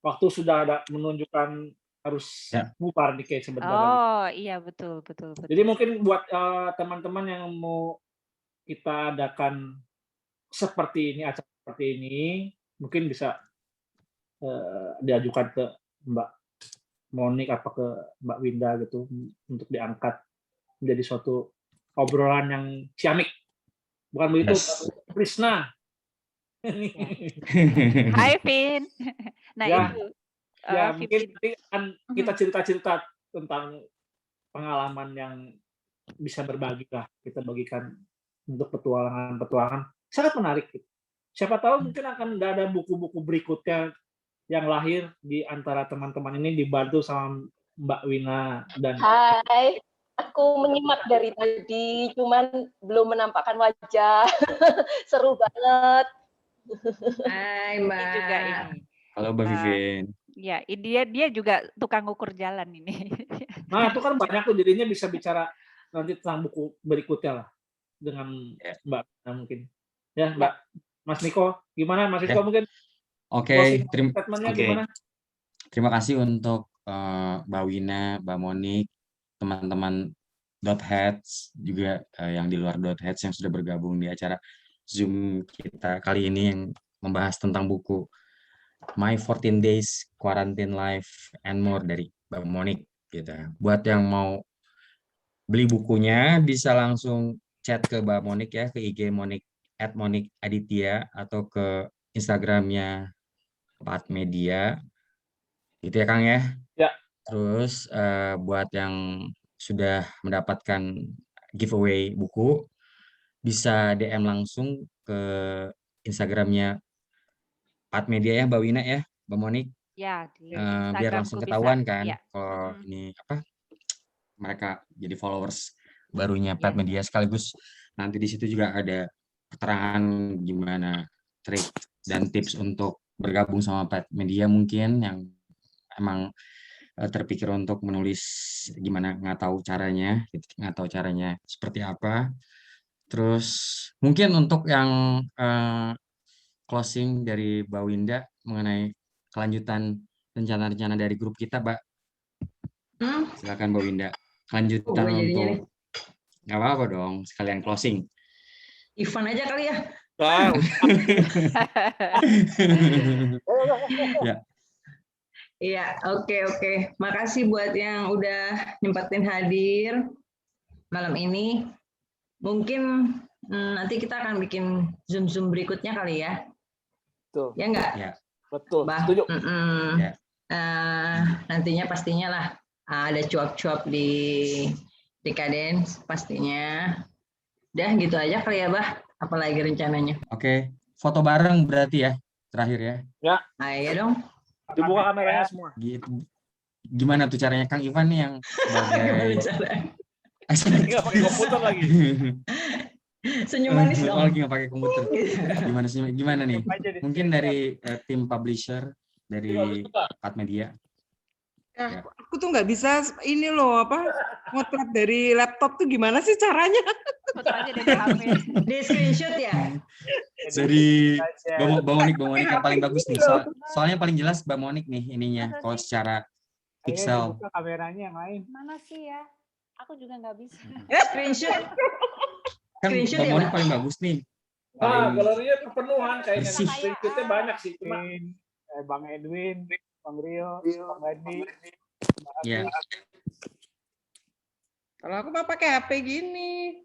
waktu sudah ada menunjukkan harus bubar nih kayak sebentar lagi. Oh iya betul. Jadi mungkin buat teman-teman yang mau kita adakan seperti ini, acara seperti ini, mungkin bisa diajukan ke Mbak Monik apa ke Mbak Winda gitu untuk diangkat menjadi suatu obrolan yang ciamik. Bukan begitu, Krisna. Hai Vin. Nah ya, itu. Mungkin nanti kan kita cerita-cerita tentang pengalaman yang bisa berbagi lah. Kita bagikan untuk petualangan-petualangan. Sangat menarik. Siapa tahu mungkin akan ada buku-buku berikutnya yang lahir di antara teman-teman ini dibantu sama Mbak Wina dan. Hai, aku menyimak dari tadi, cuman belum menampakkan wajah. Seru banget. Hai Mbak. Ini juga ini. Halo Mbak Vivin. Ya, dia juga tukang ukur jalan ini. Nah, itu kan banyak tuh, jadinya bisa bicara nanti tentang buku berikutnya lah dengan Mbak mungkin. Ya, Mbak. Mas Niko, gimana Mas Niko mungkin? Oke, terima kasih untuk Mbak Wina, Mbak Monik, teman-teman Dotheads juga yang di luar Dotheads yang sudah bergabung di acara Zoom kita kali ini yang membahas tentang buku My 14 Days Quarantine Life and More dari Mbak Monik gitu. Buat yang mau beli bukunya bisa langsung chat ke Mbak Monik ya, ke IG Monik @monikaditya atau ke Instagramnya Pat Media gitu ya Kang ya. Ya. Terus buat yang sudah mendapatkan giveaway buku bisa DM langsung ke Instagramnya Pat Media ya Mbak Wina ya, Mbak Monik. Ya, biar langsung ketahuan kan kalau ini apa mereka jadi followers barunya Pat Media, sekaligus nanti di situ juga ada keterangan gimana trik dan tips untuk bergabung sama Pat Media mungkin yang emang terpikir untuk menulis gimana nggak tahu caranya seperti apa. Terus mungkin untuk yang closing dari Mbak Winda mengenai kelanjutan rencana-rencana dari grup kita, Mbak. Silakan Mbak Winda. Kelanjutan untuk nggak apa-apa dong, sekalian closing. Ivan aja kali ya. Ya. Iya, oke. Makasih buat yang udah nyempetin hadir malam ini. Mungkin nanti kita akan bikin Zoom berikutnya kali ya. Betul. Ya enggak? Ya. Betul. Setuju. Ya. Nantinya pastinya lah ada cuap-cuap di Decadence pastinya. Udah gitu aja kali ya, Bah. Apalagi rencananya. Oke. Foto bareng berarti ya terakhir ya. Ya. Ayo dong. Dibuka kameranya semua. Gitu. Gimana tuh caranya Kang Ivan nih yang sebagai nggak pakai komputer lagi. Senyum manis dong. Lagi nggak pakai komputer. Gimana nih? Mungkin dari tim publisher dari Pat Media. Ya. Aku tuh nggak bisa ini loh motret dari laptop tuh gimana sih caranya? Di screenshot ya. Jadi Mbak Monik yang paling bagus nih. Soalnya paling jelas Mbak Monik nih ininya kalau secara pixel. Kameranya yang lain. Mana sih ya? Aku juga nggak bisa. Screenshot. Kan Mbak Monik paling bagus nih. Galerinya kepenuhan kayaknya. Screenshotnya banyak sih. Cuma Bang Edwin, Bang Rio, Bang Gadi. Iya. Kalau aku mah pakai HP gini.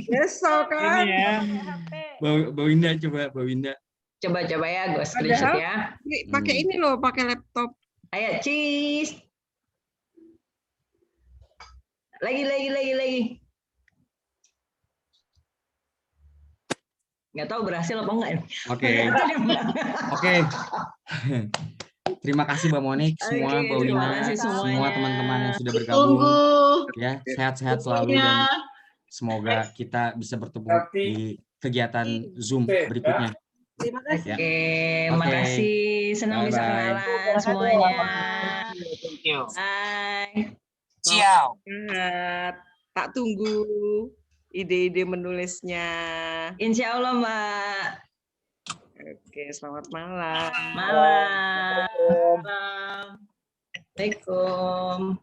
Besok kan. Ini ya. Mbak Winda coba, Mbak Winda. Coba ya, gue screenshot ya. Pakai ini loh, pakai laptop. Ayo, cheese. Lagi. Nggak tahu berhasil apa enggak. Oke. Terima kasih Mbak Monik, semua Mbak Wina, semua teman-teman yang sudah bergabung. Ya, sehat-sehat selalu dan semoga kita bisa bertemu di kegiatan Zoom berikutnya. Terima kasih. Oke, makasih. Senang bisa kenalan semuanya. Thank you. Bye. Ciao. Tak tunggu ide-ide menulisnya. Insya Allah, Mbak. Oke, selamat malam. Malam. Assalamualaikum.